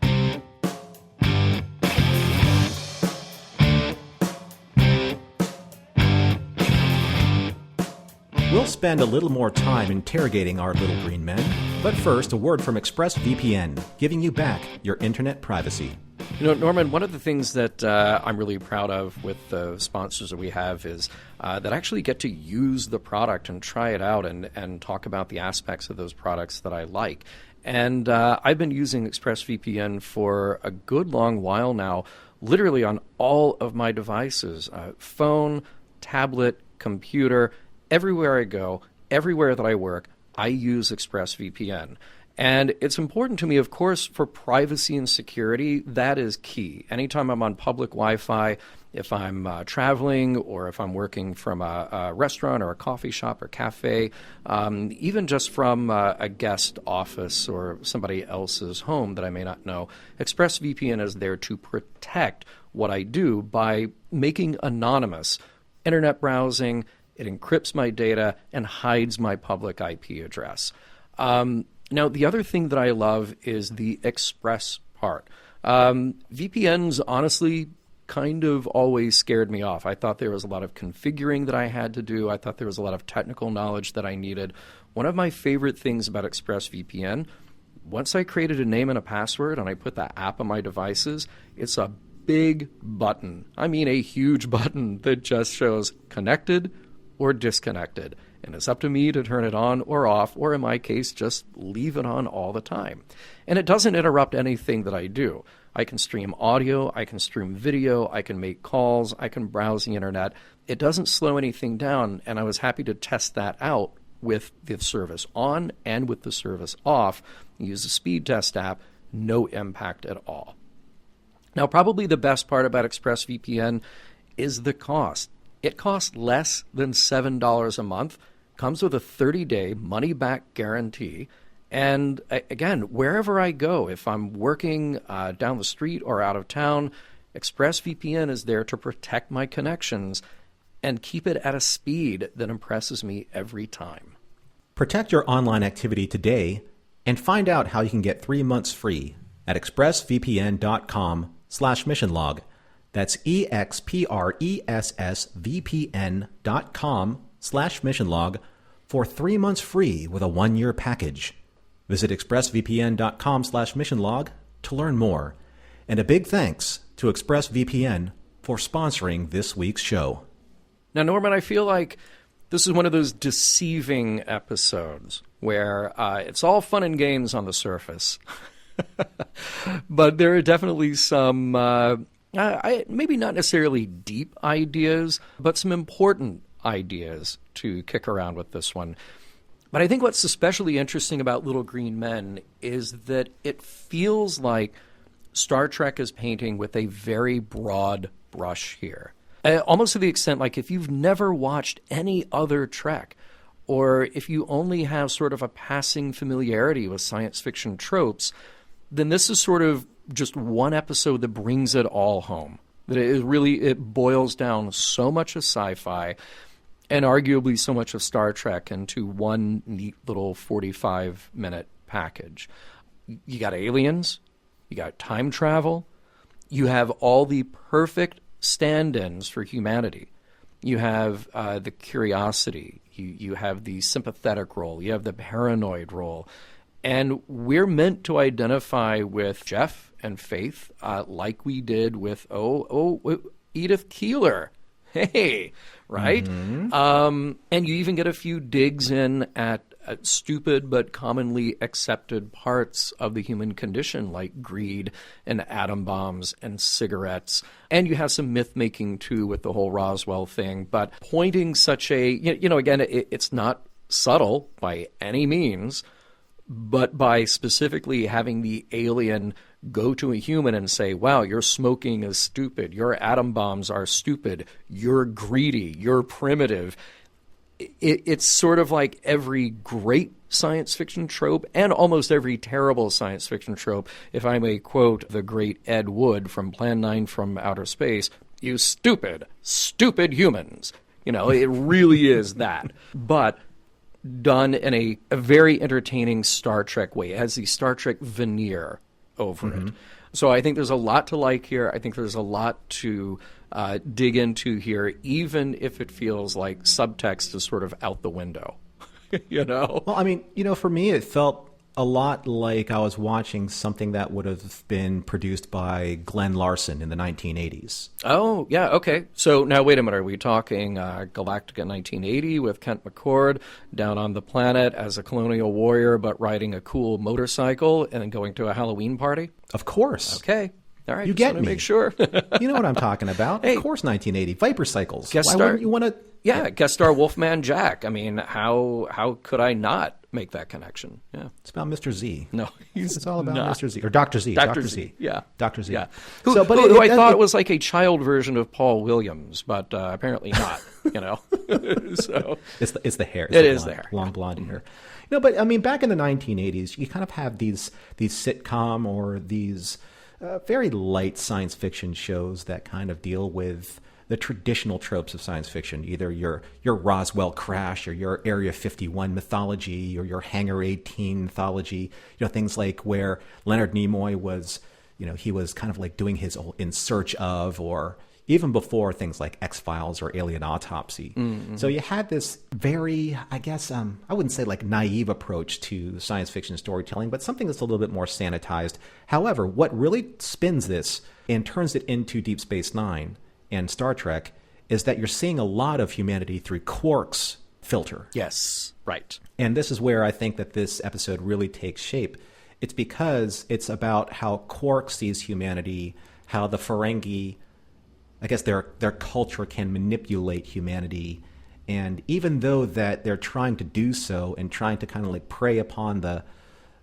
We'll spend a little more time interrogating our little green men, but first, a word from ExpressVPN, giving you back your internet privacy. Norman, one of the things that I'm really proud of with the sponsors that we have is that I actually get to use the product and try it out and talk about the aspects of those products that I like. And I've been using ExpressVPN for a good long while now, literally on all of my devices, phone, tablet, computer, everywhere I go, everywhere that I work, I use ExpressVPN. And it's important to me, of course, for privacy and security. That is key. Anytime I'm on public Wi-Fi, if I'm traveling or if I'm working from a restaurant or a coffee shop or cafe, even just from a guest office or somebody else's home that I may not know, ExpressVPN is there to protect what I do by making anonymous internet browsing. It encrypts my data and hides my public IP address. Now, the other thing that I love is the Express part. VPNs, honestly, kind of always scared me off. I thought there was a lot of configuring that I had to do. I thought there was a lot of technical knowledge that I needed. One of my favorite things about ExpressVPN, once I created a name and a password and I put that app on my devices, it's a big button. I mean a huge button that just shows connected or disconnected. And it's up to me to turn it on or off, or in my case, just leave it on all the time. And it doesn't interrupt anything that I do. I can stream audio, I can stream video, I can make calls, I can browse the internet. It doesn't slow anything down, and I was happy to test that out with the service on and with the service off. Use the speed test app, no impact at all. Now, probably the best part about ExpressVPN is the cost. It costs less than $7 a month, comes with a 30-day money-back guarantee, and again, wherever I go, if I'm working down the street or out of town, ExpressVPN is there to protect my connections and keep it at a speed that impresses me every time. Protect your online activity today and find out how you can get 3 months free at expressvpn.com/missionlog. That's expressvpn.com/missionlog for 3 months free with a 1-year package. Visit expressvpn.com/missionlog to learn more. And a big thanks to ExpressVPN for sponsoring this week's show. Now, Norman, I feel like this is one of those deceiving episodes where it's all fun and games on the surface. But there are definitely some, maybe not necessarily deep ideas, but some important ideas to kick around with this one. But I think what's especially interesting about Little Green Men is that it feels like Star Trek is painting with a very broad brush here. Almost to the extent, like, if you've never watched any other Trek, or if you only have sort of a passing familiarity with science fiction tropes, then this is sort of just one episode that brings it all home. That it boils down so much of sci-fi and arguably so much of Star Trek into one neat little 45-minute package. You got aliens, you got time travel, you have all the perfect stand-ins for humanity. You have the curiosity, you have the sympathetic role, you have the paranoid role, and we're meant to identify with Jeff and Faith like we did with Edith Keeler. Hey, right? Mm-hmm. And you even get a few digs in at stupid but commonly accepted parts of the human condition, like greed and atom bombs and cigarettes. And you have some myth-making, too, with the whole Roswell thing. But pointing such a, again, it's not subtle by any means, but by specifically having the alien go to a human and say, wow, your smoking is stupid, your atom bombs are stupid, you're greedy, you're primitive. It's sort of like every great science fiction trope and almost every terrible science fiction trope, if I may quote the great Ed Wood from Plan 9 from Outer Space, you stupid, stupid humans. It really is that. But done in a very entertaining Star Trek way. It has the Star Trek veneer over it. So I think there's a lot to like here. I think there's a lot to dig into here, even if it feels like subtext is sort of out the window. Well, I mean, for me, it felt a lot like I was watching something that would have been produced by Glenn Larson in the 1980s. Oh, yeah, okay. So now, wait a minute. Are we talking Galactica 1980 with Kent McCord down on the planet as a colonial warrior but riding a cool motorcycle and then going to a Halloween party? Of course. Okay. All right. You get me. Make sure. You know what I'm talking about. Hey, of course, 1980. Viper cycles. Why wouldn't you want to... Yeah, guest star Wolfman Jack. I mean, how could I not make that connection? Yeah, it's about Mr. Z. No, it's all about Mr. Z or Dr. Z. Dr. Z. Yeah, Dr. Z. Yeah. Who I thought was like a child version of Paul Williams, but apparently not. So it's the hair. It is the hair. Long blonde hair. But I mean, back in the 1980s, you kind of have these sitcom or these very light science fiction shows that kind of deal with the traditional tropes of science fiction, either your Roswell crash or your Area 51 mythology or your Hangar 18 mythology, things like where Leonard Nimoy was, he was kind of like doing his In Search Of, or even before things like X-Files or Alien Autopsy. Mm-hmm. So you had this very, I guess, I wouldn't say like naive approach to science fiction storytelling, but something that's a little bit more sanitized. However, what really spins this and turns it into Deep Space Nine and Star Trek is that you're seeing a lot of humanity through Quark's filter. Yes, right. And this is where I think that this episode really takes shape. It's because it's about how Quark sees humanity, how the Ferengi, I guess their culture can manipulate humanity. And even though that they're trying to do so and trying to kind of like prey upon the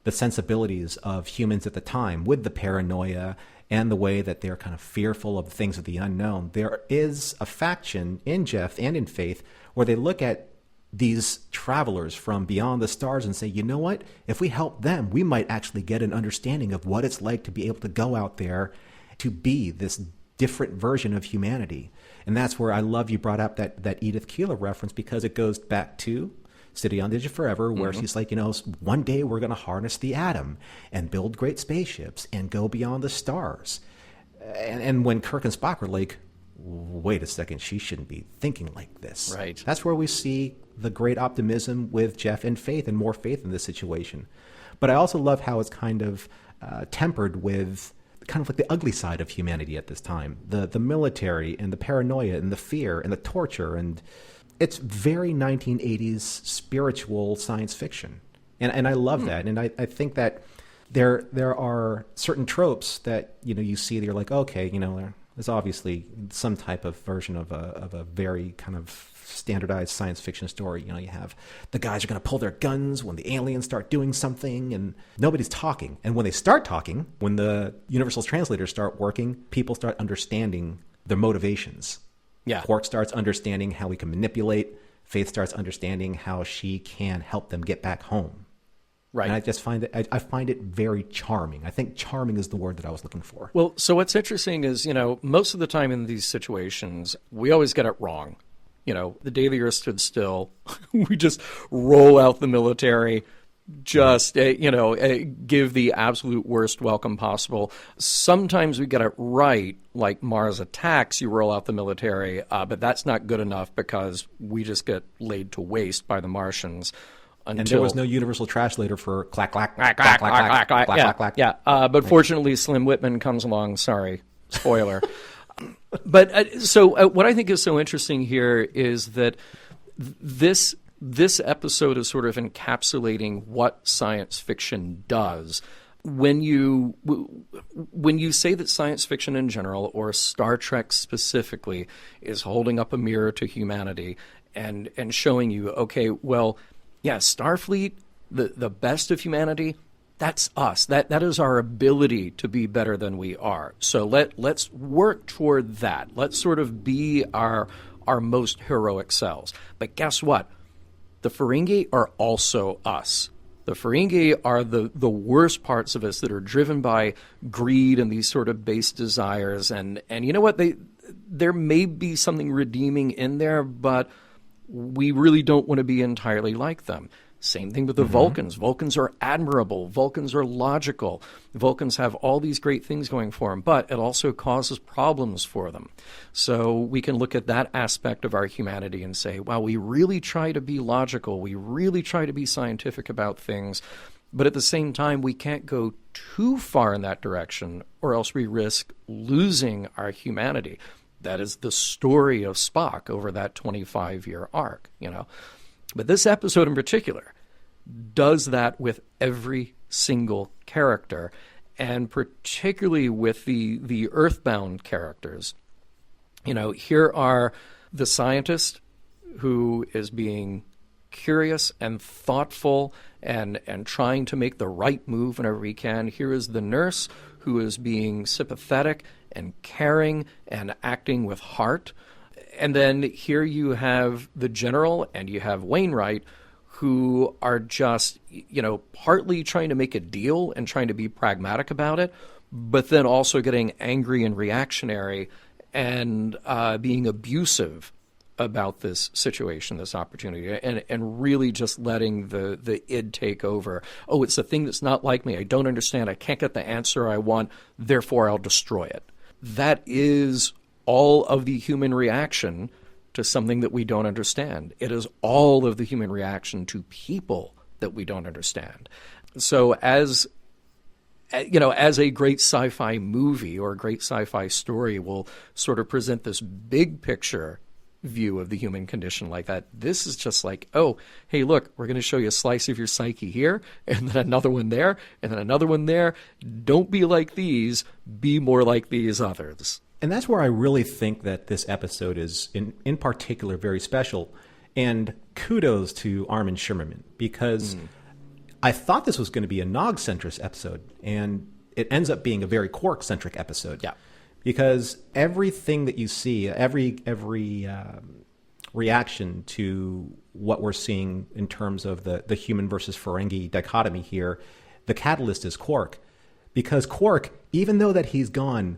sensibilities of humans at the time with the paranoia and the way that they're kind of fearful of things of the unknown, there is a faction in Jeff and in Faith where they look at these travelers from beyond the stars and say, you know what? If we help them, we might actually get an understanding of what it's like to be able to go out there to be this different version of humanity. And that's where I love you brought up that Edith Keeler reference, because it goes back to City on the Edge of Forever, where she's like, one day we're going to harness the atom and build great spaceships and go beyond the stars. And when Kirk and Spock are like, wait a second, she shouldn't be thinking like this. Right. That's where we see the great optimism with Jeff and faith, and more faith in this situation. But I also love how it's kind of tempered with kind of like the ugly side of humanity at this time. The military and the paranoia and the fear and the torture. And it's very 1980s spiritual science fiction. And I love that. And I think that there are certain tropes that, you see that you're like, okay, there's obviously some type of version of a very kind of standardized science fiction story. You have the guys are going to pull their guns when the aliens start doing something, and nobody's talking. And when they start talking, when the universal translators start working, people start understanding their motivations. Yeah. Quark starts understanding how he can manipulate. Faith starts understanding how she can help them get back home. Right. And I just find it very charming. I think charming is the word that I was looking for. Well, so what's interesting is, most of the time in these situations, we always get it wrong. The day the Earth stood still, we just roll out the military, just, give the absolute worst welcome possible. Sometimes we get it right, like Mars Attacks, you roll out the military, but that's not good enough because we just get laid to waste by the Martians. And there was no universal translator for clack, clack, clack, clack, clack, clack, clack, clack. Yeah, but fortunately, Slim Whitman comes along. Sorry, spoiler. But so what I think is so interesting here is that this episode is sort of encapsulating what science fiction does. When you say that science fiction in general, or Star Trek specifically, is holding up a mirror to humanity and showing you, okay, well, yeah, Starfleet, the best of humanity, that's us. That is our ability to be better than we are. So let's work toward that. Let's sort of be our most heroic selves. But guess what? The Ferengi are also us. The Ferengi are the worst parts of us that are driven by greed and these sort of base desires. And you know what? There may be something redeeming in there, but we really don't want to be entirely like them. Same thing with the Vulcans. Vulcans are admirable. Vulcans are logical. Vulcans have all these great things going for them, but it also causes problems for them. So we can look at that aspect of our humanity and say, wow, we really try to be logical. We really try to be scientific about things, but at the same time, we can't go too far in that direction, or else we risk losing our humanity. That is the story of Spock over that 25-year arc, But this episode in particular does that with every single character, and particularly with the Earthbound characters. Here are the scientist who is being curious and thoughtful and trying to make the right move whenever he can. Here is the nurse who is being sympathetic and caring and acting with heart. And then here you have the general and you have Wainwright, who are just, partly trying to make a deal and trying to be pragmatic about it, but then also getting angry and reactionary and being abusive about this situation, this opportunity, and really just letting the id take over. Oh, it's a thing that's not like me. I don't understand. I can't get the answer I want. Therefore, I'll destroy it. That is all of the human reaction to something that we don't understand. It is all of the human reaction to people that we don't understand. So as a great sci-fi movie or a great sci-fi story will sort of present this big picture view of the human condition like that, this is just like, oh, hey, look, we're going to show you a slice of your psyche here, and then another one there, and then another one there. Don't be like these, be more like these others. And that's where I really think that this episode is, in particular, very special. And kudos to Armin Shimmerman, because I thought this was going to be a Nog-centric episode, and it ends up being a very Quark-centric episode. Yeah. Because everything that you see, every reaction to what we're seeing in terms of the human versus Ferengi dichotomy here, the catalyst is Quark. Because Quark, even though that he's gone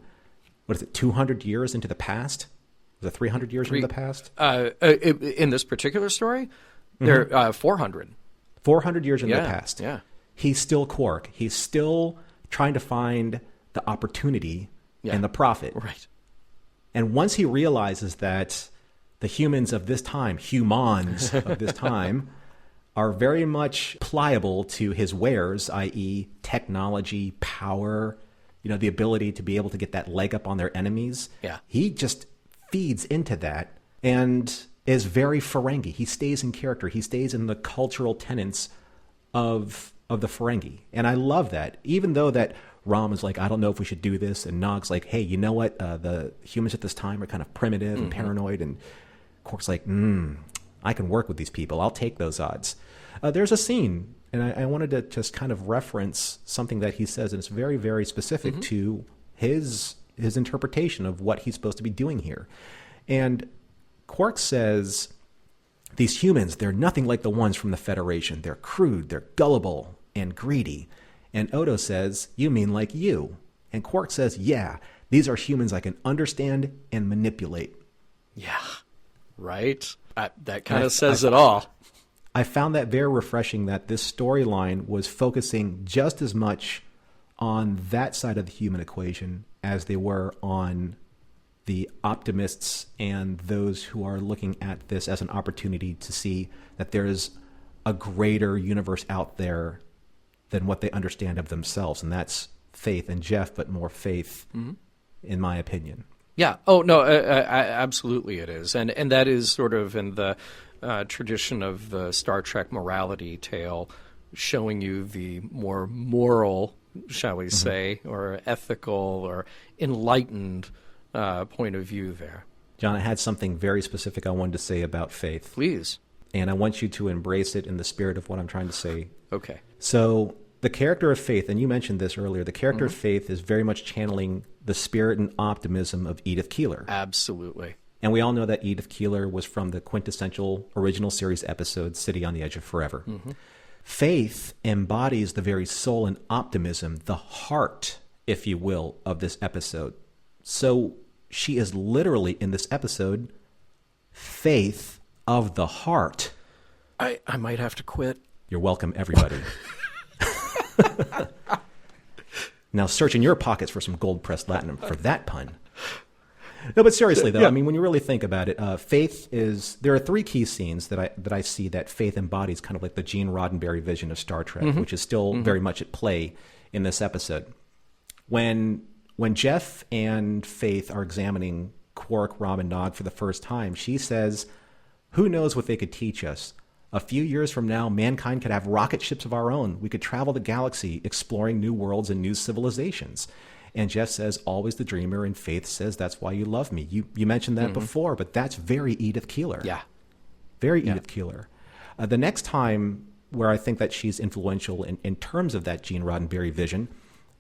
what is it, 200 years into the past? Was it 300 years into the past? In this particular story, they're 400. 400 years into the past. Yeah. He's still Quark. He's still trying to find the opportunity and the profit. Right. And once he realizes that the humans of this time, are very much pliable to his wares, i.e. technology, power, the ability to be able to get that leg up on their enemies. Yeah. He just feeds into that and is very Ferengi. He stays in character. He stays in the cultural tenets of the Ferengi. And I love that. Even though that Rom is like, I don't know if we should do this. And Nog's like, hey, you know what? The humans at this time are kind of primitive and paranoid. And Quark's like, I can work with these people. I'll take those odds. There's a scene, and I wanted to just kind of reference something that he says, and it's very, very specific to his interpretation of what he's supposed to be doing here. And Quark says, these humans, they're nothing like the ones from the Federation. They're crude, they're gullible, and greedy. And Odo says, you mean like you? And Quark says, yeah, these are humans I can understand and manipulate. Yeah, right? That kind of says it all. I found that very refreshing that this storyline was focusing just as much on that side of the human equation as they were on the optimists and those who are looking at this as an opportunity to see that there is a greater universe out there than what they understand of themselves. And that's faith in Jeff, but more faith, in my opinion. Yeah. Oh, no, absolutely it is. And that is sort of in the tradition of the Star Trek morality tale, showing you the more moral, shall we say, or ethical or enlightened point of view there. John, I had something very specific I wanted to say about faith. Please. And I want you to embrace it in the spirit of what I'm trying to say. Okay. So the character of Faith, and you mentioned this earlier, the character of Faith is very much channeling the spirit and optimism of Edith Keeler. Absolutely. And we all know that Edith Keeler was from the quintessential original series episode, City on the Edge of Forever. Faith embodies the very soul and optimism, the heart, if you will, of this episode. So she is literally, in this episode, Faith of the heart. I might have to quit. You're welcome, everybody. Now search in your pockets for some gold-pressed Latinum for that pun. No, but seriously, though, I mean, when you really think about it, Faith is... There are three key scenes that I see that Faith embodies, kind of like the Gene Roddenberry vision of Star Trek, which is still very much at play in this episode. When Jeff and Faith are examining Quark, Rom, and Nog for the first time, she says, who knows what they could teach us? A few years from now, mankind could have rocket ships of our own. We could travel the galaxy, exploring new worlds and new civilizations. And Jeff says, always the dreamer, and Faith says, that's why you love me. You mentioned that before, but that's very Edith Keeler. Yeah. Very Edith Keeler. The next time where I think that she's influential in terms of that Gene Roddenberry vision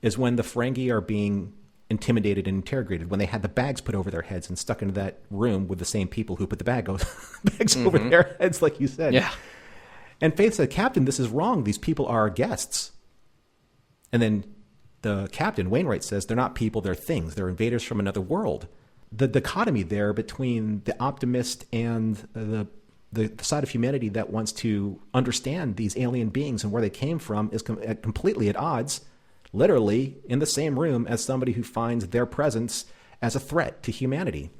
is when the Ferengi are being intimidated and interrogated, when they had the bags put over their heads and stuck into that room with the same people who put the bags over their heads, like you said. Yeah. And Faith said, Captain, this is wrong. These people are our guests. And then the captain, Wainwright, says, they're not people, they're things. They're invaders from another world. The dichotomy there between the optimist and the side of humanity that wants to understand these alien beings and where they came from is completely at odds, literally in the same room as somebody who finds their presence as a threat to humanity.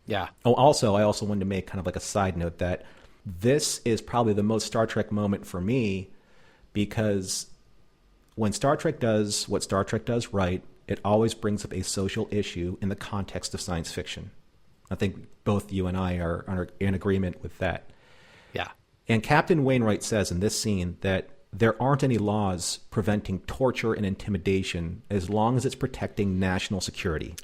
Yeah. Oh, also, I also wanted to make kind of like a side note that this is probably the most Star Trek moment for me, because when Star Trek does what Star Trek does right, it always brings up a social issue in the context of science fiction. I think both you and I are in agreement with that. Yeah. And Captain Wainwright says in this scene that there aren't any laws preventing torture and intimidation as long as it's protecting national security.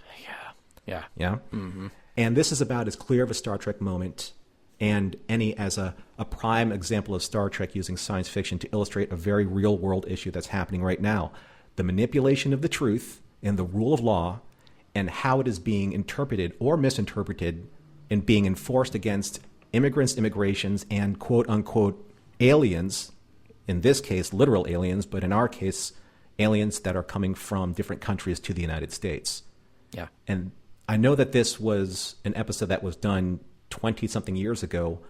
Yeah. Yeah? Mm-hmm. And this is about as clear of a Star Trek moment and any as a prime example of Star Trek using science fiction to illustrate a very real-world issue that's happening right now. The manipulation of the truth and the rule of law and how it is being interpreted or misinterpreted and being enforced against immigrants, immigrations, and quote-unquote aliens, in this case, literal aliens, but in our case, aliens that are coming from different countries to the United States. Yeah. And I know that this was an episode that was done 20-something years ago,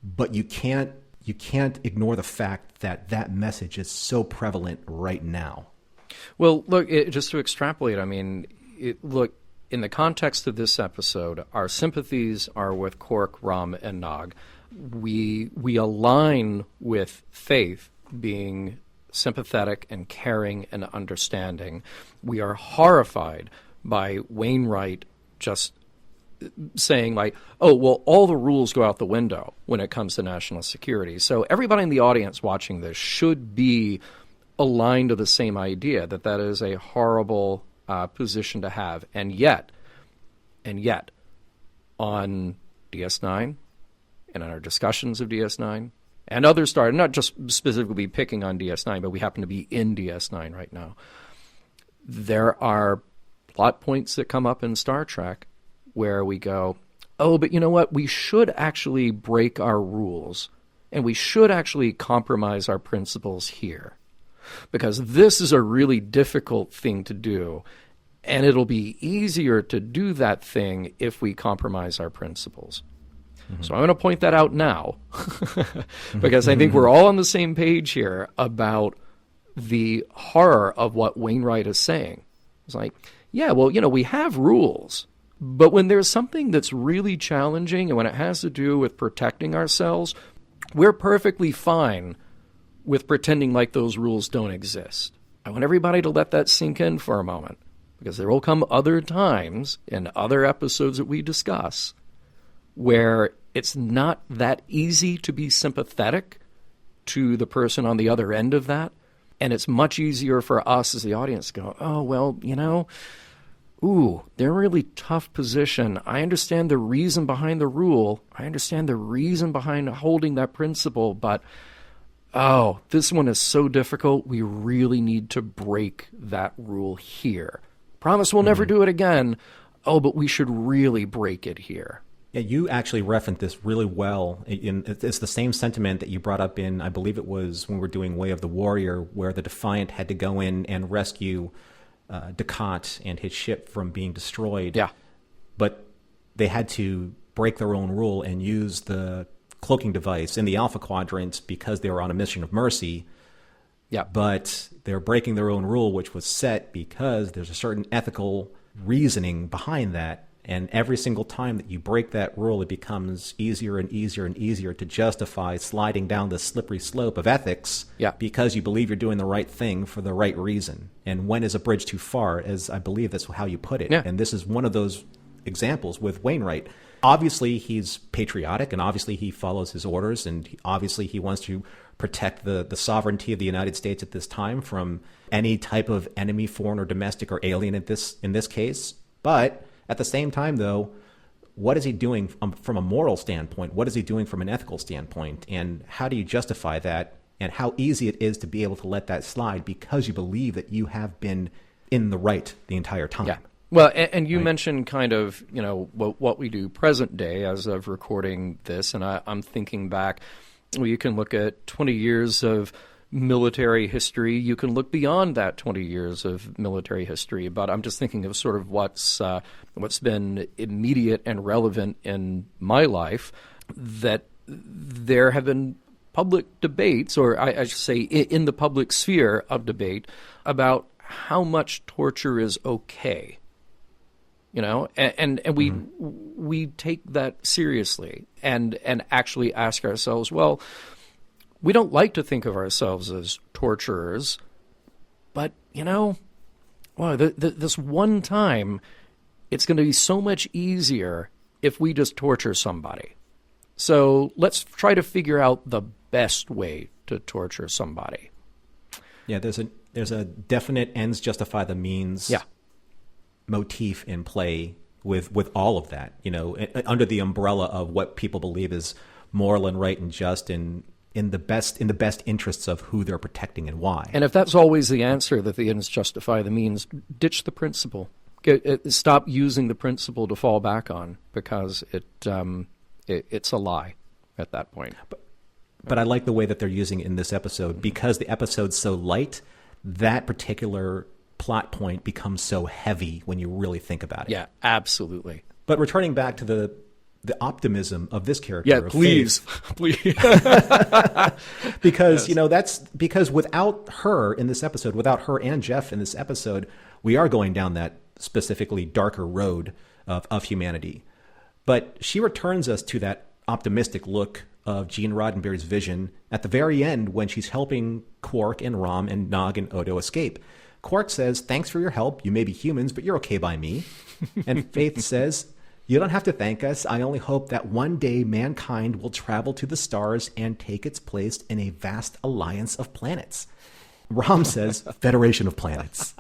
but you can't ignore the fact that that message is so prevalent right now. Well, look, just to extrapolate, I mean, look, in the context of this episode, our sympathies are with Quark, Rom, and Nog. We align with Faith being sympathetic and caring and understanding. We are horrified by Wainwright just saying, like, oh, well, all the rules go out the window when it comes to national security. So everybody in the audience watching this should be aligned to the same idea, that that is a horrible position to have. And yet, on DS9 and on our discussions of DS9 and other Star, not just specifically picking on DS9, but we happen to be in DS9 right now, there are plot points that come up in Star Trek where we go, oh, but you know what? We should actually break our rules, and we should actually compromise our principles here, because this is a really difficult thing to do, and it'll be easier to do that thing if we compromise our principles. Mm-hmm. So I'm going to point that out now, because I think we're all on the same page here about the horror of what Wainwright is saying. It's like, yeah, well, you know, we have rules, but when there's something that's really challenging and when it has to do with protecting ourselves, we're perfectly fine with pretending like those rules don't exist. I want everybody to let that sink in for a moment, because there will come other times in other episodes that we discuss where it's not that easy to be sympathetic to the person on the other end of that. And it's much easier for us as the audience to go, oh, well, you know, ooh, they're in a really tough position. I understand the reason behind the rule. I understand the reason behind holding that principle. But, oh, this one is so difficult. We really need to break that rule here. Promise we'll never do it again. Oh, but we should really break it here. Yeah, you actually referenced this really well. It's the same sentiment that you brought up in, I believe it was when we were doing Way of the Warrior, where the Defiant had to go in and rescue Ducat and his ship from being destroyed. Yeah. But they had to break their own rule and use the cloaking device in the Alpha Quadrant because they were on a mission of mercy. Yeah. But they're breaking their own rule, which was set because there's a certain ethical reasoning behind that. And every single time that you break that rule, it becomes easier and easier and easier to justify sliding down the slippery slope of ethics because you believe you're doing the right thing for the right reason. And when is a bridge too far, as I believe that's how you put it. Yeah. And this is one of those examples with Wainwright. Obviously, he's patriotic, and obviously he follows his orders, and obviously he wants to protect the sovereignty of the United States at this time from any type of enemy, foreign or domestic or alien in this case. But at the same time, though, what is he doing from a moral standpoint? What is he doing from an ethical standpoint? And how do you justify that? And how easy it is to be able to let that slide because you believe that you have been in the right the entire time. Yeah. Well, and you mentioned kind of, you know, what we do present day as of recording this. And I'm thinking back, well, you can look at 20 years of military history. You can look beyond that 20 years of military history, but I'm just thinking of sort of what's been immediate and relevant in my life, that there have been public debates, or I should say in the public sphere of debate, about how much torture is okay. You know, and we take that seriously and actually ask ourselves, well, we don't like to think of ourselves as torturers, but, you know, well, this one time, it's going to be so much easier if we just torture somebody. So let's try to figure out the best way to torture somebody. Yeah, there's a definite ends justify the means motif in play with all of that, you know, under the umbrella of what people believe is moral and right and just and in the best interests of who they're protecting and why. And if that's always the answer, that the ends justify the means, ditch the principle. Stop using the principle to fall back on, because it's a lie at that point. But I like the way that they're using it in this episode, because the episode's so light. That particular plot point becomes so heavy when you really think about it. Yeah, absolutely. But returning back to the optimism of this character. Yeah, please. Please. Because, that's because without her in this episode, without her and Jeff in this episode, we are going down that specifically darker road of humanity. But she returns us to that optimistic look of Gene Roddenberry's vision at the very end when she's helping Quark and Rom and Nog and Odo escape. Quark says, "Thanks for your help. You may be humans, but you're okay by me." And Faith says, "You don't have to thank us. I only hope that one day mankind will travel to the stars and take its place in a vast alliance of planets." Rom says, "Federation of Planets."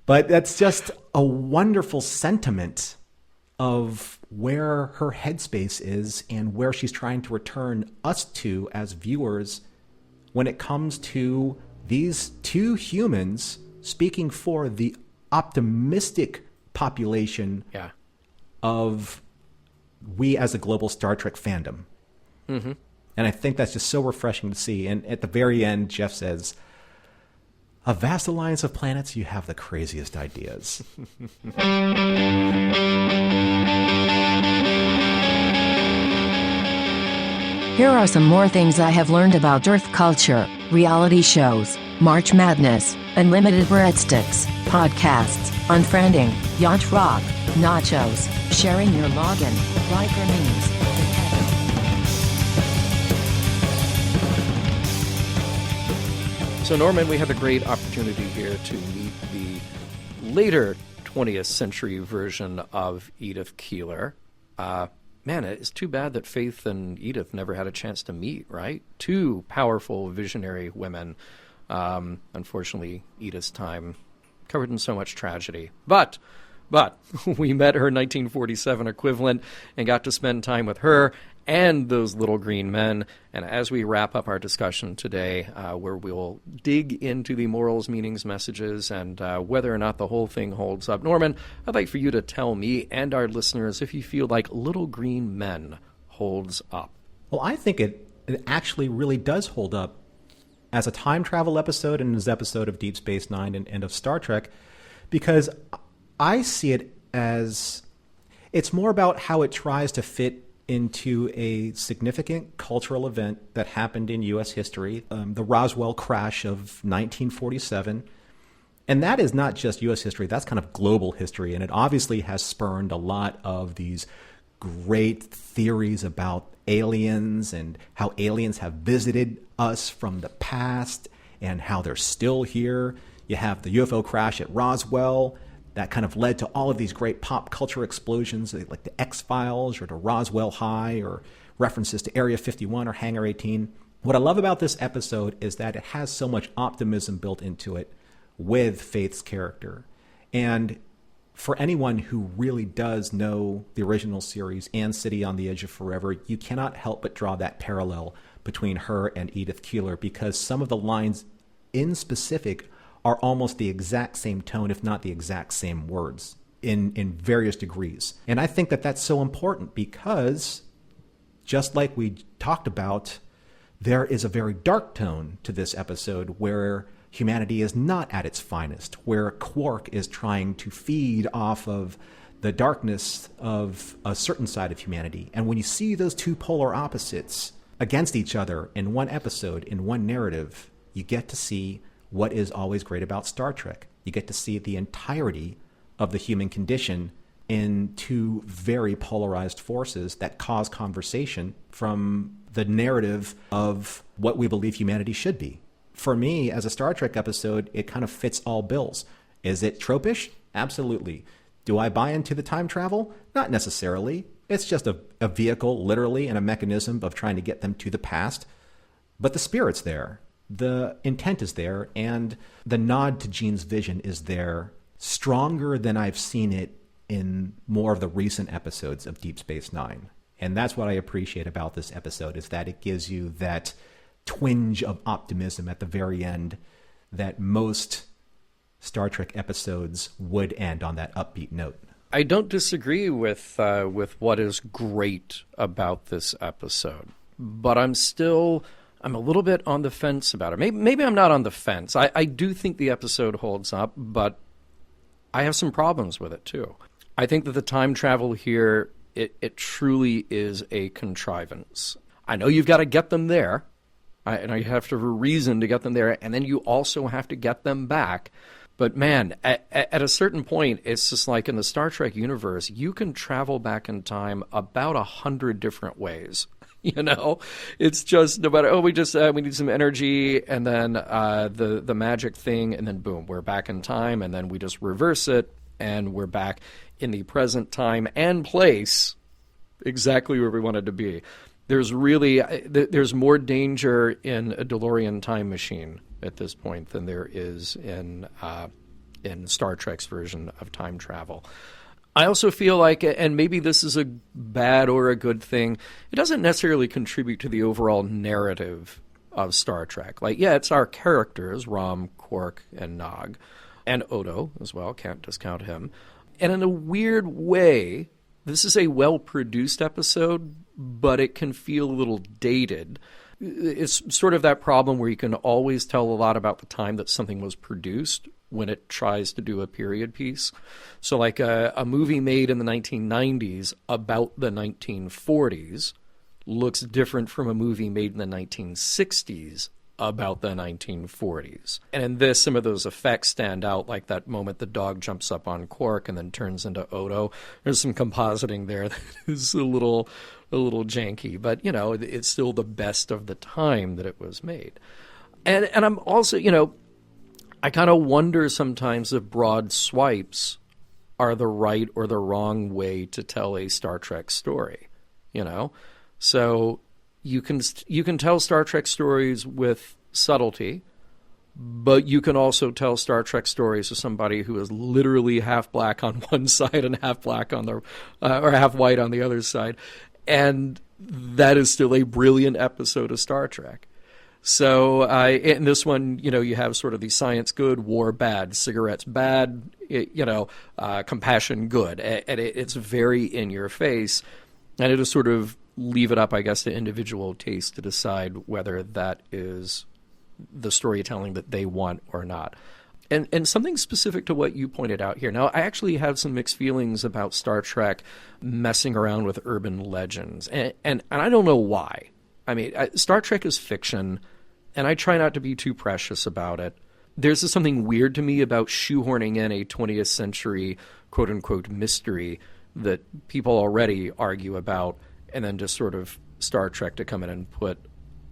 But that's just a wonderful sentiment of where her headspace is and where she's trying to return us to as viewers when it comes to these two humans speaking for the optimistic population of we as a global Star Trek fandom. Mm-hmm. And I think that's just so refreshing to see. And at the very end, Jeff says, "A vast alliance of planets, you have the craziest ideas." Here are some more things I have learned about Earth culture, reality shows, March Madness, unlimited breadsticks, podcasts, unfriending, yacht rock, nachos, sharing your login, Riker memes. So, Norman, we had the great opportunity here to meet the later 20th century version of Edith Keeler. Man, it's too bad that Faith and Edith never had a chance to meet, right? Two powerful, visionary women. Unfortunately, Edith's time covered in so much tragedy. But we met her 1947 equivalent and got to spend time with her and those little green men. And as we wrap up our discussion today, where we'll dig into the morals, meanings, messages, and whether or not the whole thing holds up, Norman, I'd like for you to tell me and our listeners if you feel like Little Green Men holds up. Well, I think it actually really does hold up as a time travel episode and as an episode of Deep Space Nine and of Star Trek, because I see it as it's more about how it tries to fit into a significant cultural event that happened in U.S. history, the Roswell crash of 1947. And that is not just U.S. history, that's kind of global history. And it obviously has spurned a lot of these great theories about aliens and how aliens have visited us from the past and how they're still here. You have the UFO crash at Roswell. That kind of led to all of these great pop culture explosions like the X-Files or the Roswell High or references to Area 51 or Hangar 18. What I love about this episode is that it has so much optimism built into it with Faith's character. And for anyone who really does know the original series and City on the Edge of Forever, you cannot help but draw that parallel between her and Edith Keeler, because some of the lines in specific are almost the exact same tone, if not the exact same words, in various degrees. And I think that that's so important because, just like we talked about, there is a very dark tone to this episode where humanity is not at its finest, where Quark is trying to feed off of the darkness of a certain side of humanity. And when you see those two polar opposites against each other in one episode, in one narrative, you get to see what is always great about Star Trek. You get to see the entirety of the human condition in two very polarized forces that cause conversation from the narrative of what we believe humanity should be. For me, as a Star Trek episode, it kind of fits all bills. Is it tropish? Absolutely. Do I buy into the time travel? Not necessarily. It's just a vehicle, literally, and a mechanism of trying to get them to the past. But the spirit's there. The intent is there, and the nod to Gene's vision is there, stronger than I've seen it in more of the recent episodes of Deep Space Nine. And that's what I appreciate about this episode, is that it gives you that twinge of optimism at the very end that most Star Trek episodes would end on that upbeat note. I don't disagree with what is great about this episode, but I'm still I'm a little bit on the fence about it. Maybe I'm not on the fence. I do think the episode holds up, but I have some problems with it too. I think that the time travel here, it truly is a contrivance. I know you've got to get them there, and you have to have a reason to get them there, and then you also have to get them back. But man, at a certain point, it's just like in the Star Trek universe, you can travel back in time about 100 different ways. It's just no matter, we need some energy, and then the magic thing, and then boom, we're back in time, and then we just reverse it, and we're back in the present time and place, exactly where we wanted to be. There's more danger in a DeLorean time machine at this point than there is in Star Trek's version of time travel. I also feel like, and maybe this is a bad or a good thing, it doesn't necessarily contribute to the overall narrative of Star Trek. Like, yeah, it's our characters, Rom, Quark, and Nog, and Odo as well, can't discount him. And in a weird way, this is a well-produced episode, but it can feel a little dated. It's sort of that problem where you can always tell a lot about the time that something was produced when it tries to do a period piece. So like a movie made in the 1990s about the 1940s looks different from a movie made in the 1960s about the 1940s. And in this, some of those effects stand out, like that moment the dog jumps up on Quark and then turns into Odo. There's some compositing there that is a little janky, but, it's still the best of the time that it was made. And I'm also, I kind of wonder sometimes if broad swipes are the right or the wrong way to tell a Star Trek story, So you can tell Star Trek stories with subtlety, but you can also tell Star Trek stories with somebody who is literally half black on one side and half black on or half white on the other side. And that is still a brilliant episode of Star Trek. So in this one, you have sort of the science good, war bad, cigarettes bad, compassion good. And it's very in your face. And it'll sort of leave it up, I guess, to individual taste to decide whether that is the storytelling that they want or not. And something specific to what you pointed out here. Now, I actually have some mixed feelings about Star Trek messing around with urban legends. And I don't know why. I mean, Star Trek is fiction, and I try not to be too precious about it. There's just something weird to me about shoehorning in a 20th century quote-unquote mystery that people already argue about, and then just sort of Star Trek to come in and put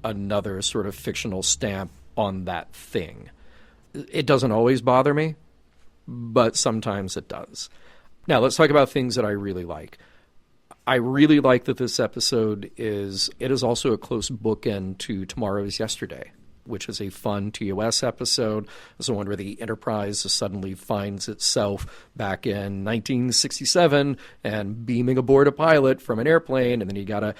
another sort of fictional stamp on that thing. It doesn't always bother me, but sometimes it does. Now, let's talk about things that I really like. I really like that this episode is also a close bookend to Tomorrow's Yesterday, which is a fun TOS episode. It's the one where the Enterprise suddenly finds itself back in 1967 and beaming aboard a pilot from an airplane, and then you got to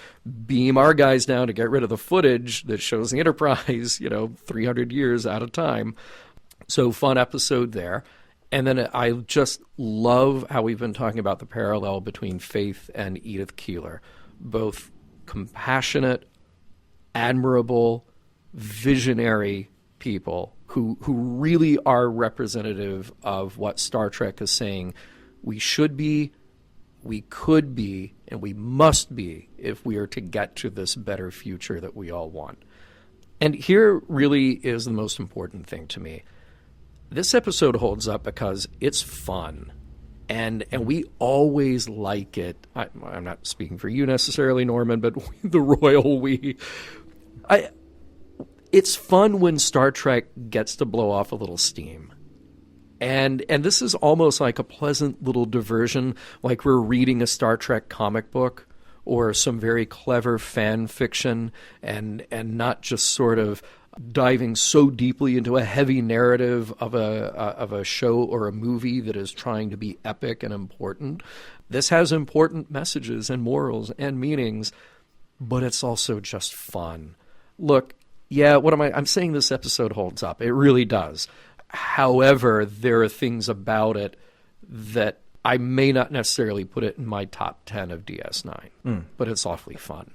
beam our guys down to get rid of the footage that shows the Enterprise, 300 years out of time. So fun episode there. And then I just love how we've been talking about the parallel between Faith and Edith Keeler. Both compassionate, admirable, visionary people who really are representative of what Star Trek is saying we should be, we could be, and we must be if we are to get to this better future that we all want. And here really is the most important thing to me. This episode holds up because it's fun, and we always like it. I'm not speaking for you necessarily, Norman, but the royal we. It's fun when Star Trek gets to blow off a little steam. And this is almost like a pleasant little diversion, like we're reading a Star Trek comic book or some very clever fan fiction, and not just sort of diving so deeply into a heavy narrative of a show or a movie that is trying to be epic and important. This has important messages and morals and meanings, but it's also just fun. Look, yeah, I'm saying this episode holds up. It really does. However, there are things about it that I may not necessarily put it in my top 10 of DS9, but it's awfully fun.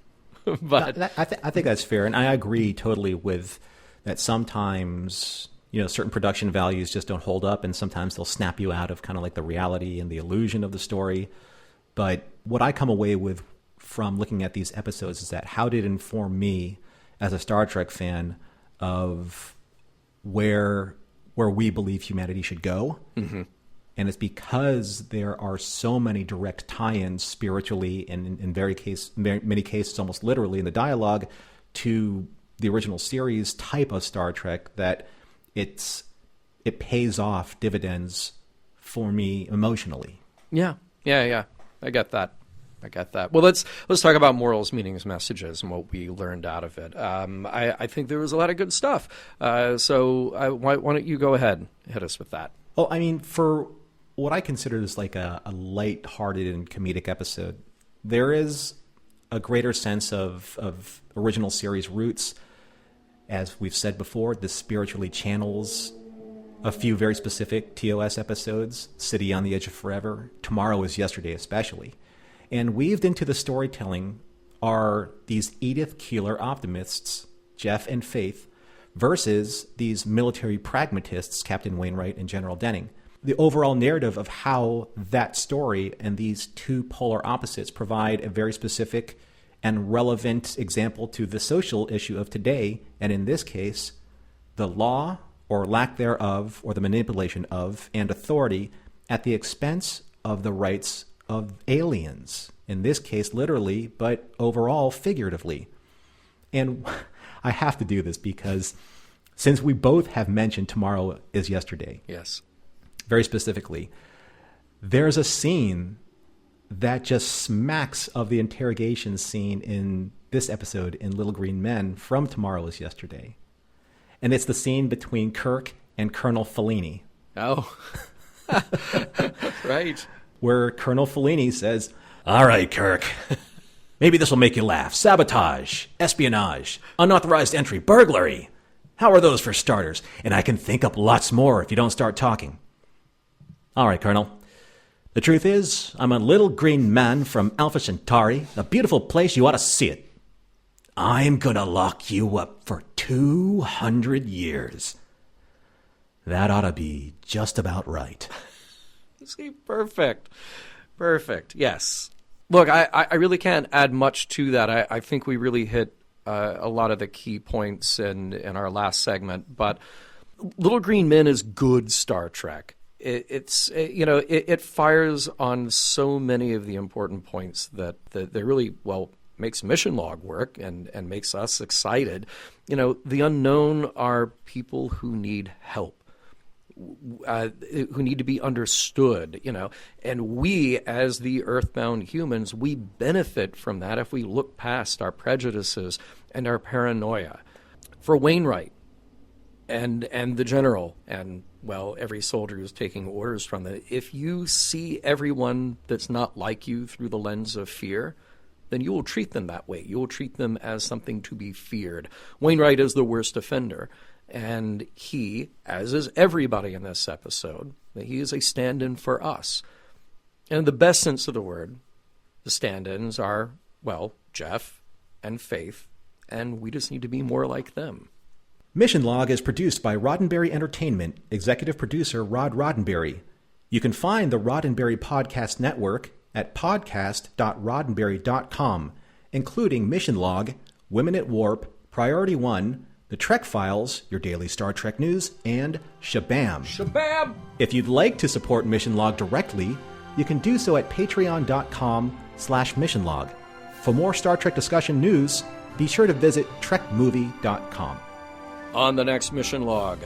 But I think that's fair, and I agree totally with that. Sometimes certain production values just don't hold up, and sometimes they'll snap you out of kind of like the reality and the illusion of the story. But what I come away with from looking at these episodes is that how did it inform me as a Star Trek fan of where we believe humanity should go. Mm-hmm. And it's because there are so many direct tie-ins spiritually and in many cases almost literally in the dialogue to the original series type of Star Trek that it pays off dividends for me emotionally. Yeah. I get that. Well, let's talk about morals, meanings, messages, and what we learned out of it. I think there was a lot of good stuff. So why don't you go ahead and hit us with that? Well, I mean, for what I consider is like a light-hearted and comedic episode, there is a greater sense of original series roots. As we've said before, this spiritually channels a few very specific TOS episodes, City on the Edge of Forever, Tomorrow is Yesterday especially. And weaved into the storytelling are these Edith Keeler optimists, Jeff and Faith, versus these military pragmatists, Captain Wainwright and General Denning. The overall narrative of how that story and these two polar opposites provide a very specific and relevant example to the social issue of today, and in this case, the law or lack thereof, or the manipulation of, and authority at the expense of the rights of aliens, in this case literally, but overall figuratively. And I have to do this because since we both have mentioned Tomorrow is Yesterday, yes, very specifically, there's a scene that just smacks of the interrogation scene in this episode in Little Green Men from Tomorrow is Yesterday. And it's the scene between Kirk and Colonel Fellini. Oh, right. Where Colonel Fellini says, "All right, Kirk, maybe this will make you laugh. Sabotage, espionage, unauthorized entry, burglary. How are those for starters? And I can think up lots more if you don't start talking. All right, Colonel. The truth is, I'm a little green man from Alpha Centauri, a beautiful place, you ought to see it. I'm going to lock you up for 200 years. That ought to be just about right." See, perfect. Yes. Look, I really can't add much to that. I think we really hit a lot of the key points in our last segment. But Little Green Men is good Star Trek. It fires on so many of the important points that really, makes Mission Log work and makes us excited. The unknown are people who need help. Who need to be understood, and we, as the earthbound humans, we benefit from that if we look past our prejudices and our paranoia. For Wainwright and the general, and every soldier who's taking orders from them, if you see everyone that's not like you through the lens of fear, then you will treat them that way. You will treat them as something to be feared. Wainwright is the worst offender. And he, as is everybody in this episode, he is a stand-in for us. And in the best sense of the word, the stand-ins are, Jeff and Faith, and we just need to be more like them. Mission Log is produced by Roddenberry Entertainment, executive producer Rod Roddenberry. You can find the Roddenberry Podcast Network at podcast.roddenberry.com, including Mission Log, Women at Warp, Priority One, The Trek Files, your daily Star Trek news, and Shabam! Shabam! If you'd like to support Mission Log directly, you can do so at patreon.com/missionlog. For more Star Trek discussion news, be sure to visit trekmovie.com. On the next Mission Log,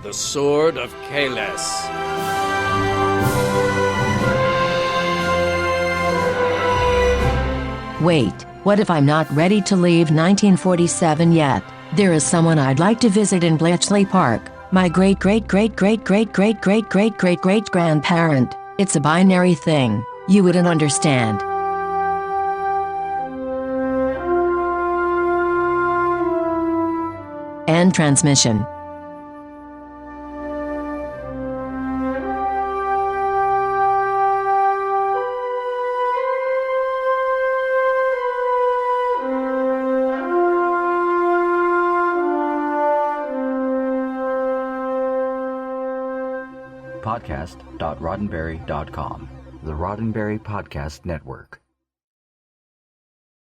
The Sword of Kahless. Wait, what if I'm not ready to leave 1947 yet? There is someone I'd like to visit in Bletchley Park, my great-great-great-great-great-great-great-great-great-grandparent. It's a binary thing. You wouldn't understand. End transmission. podcast.roddenberry.com. The Roddenberry Podcast Network.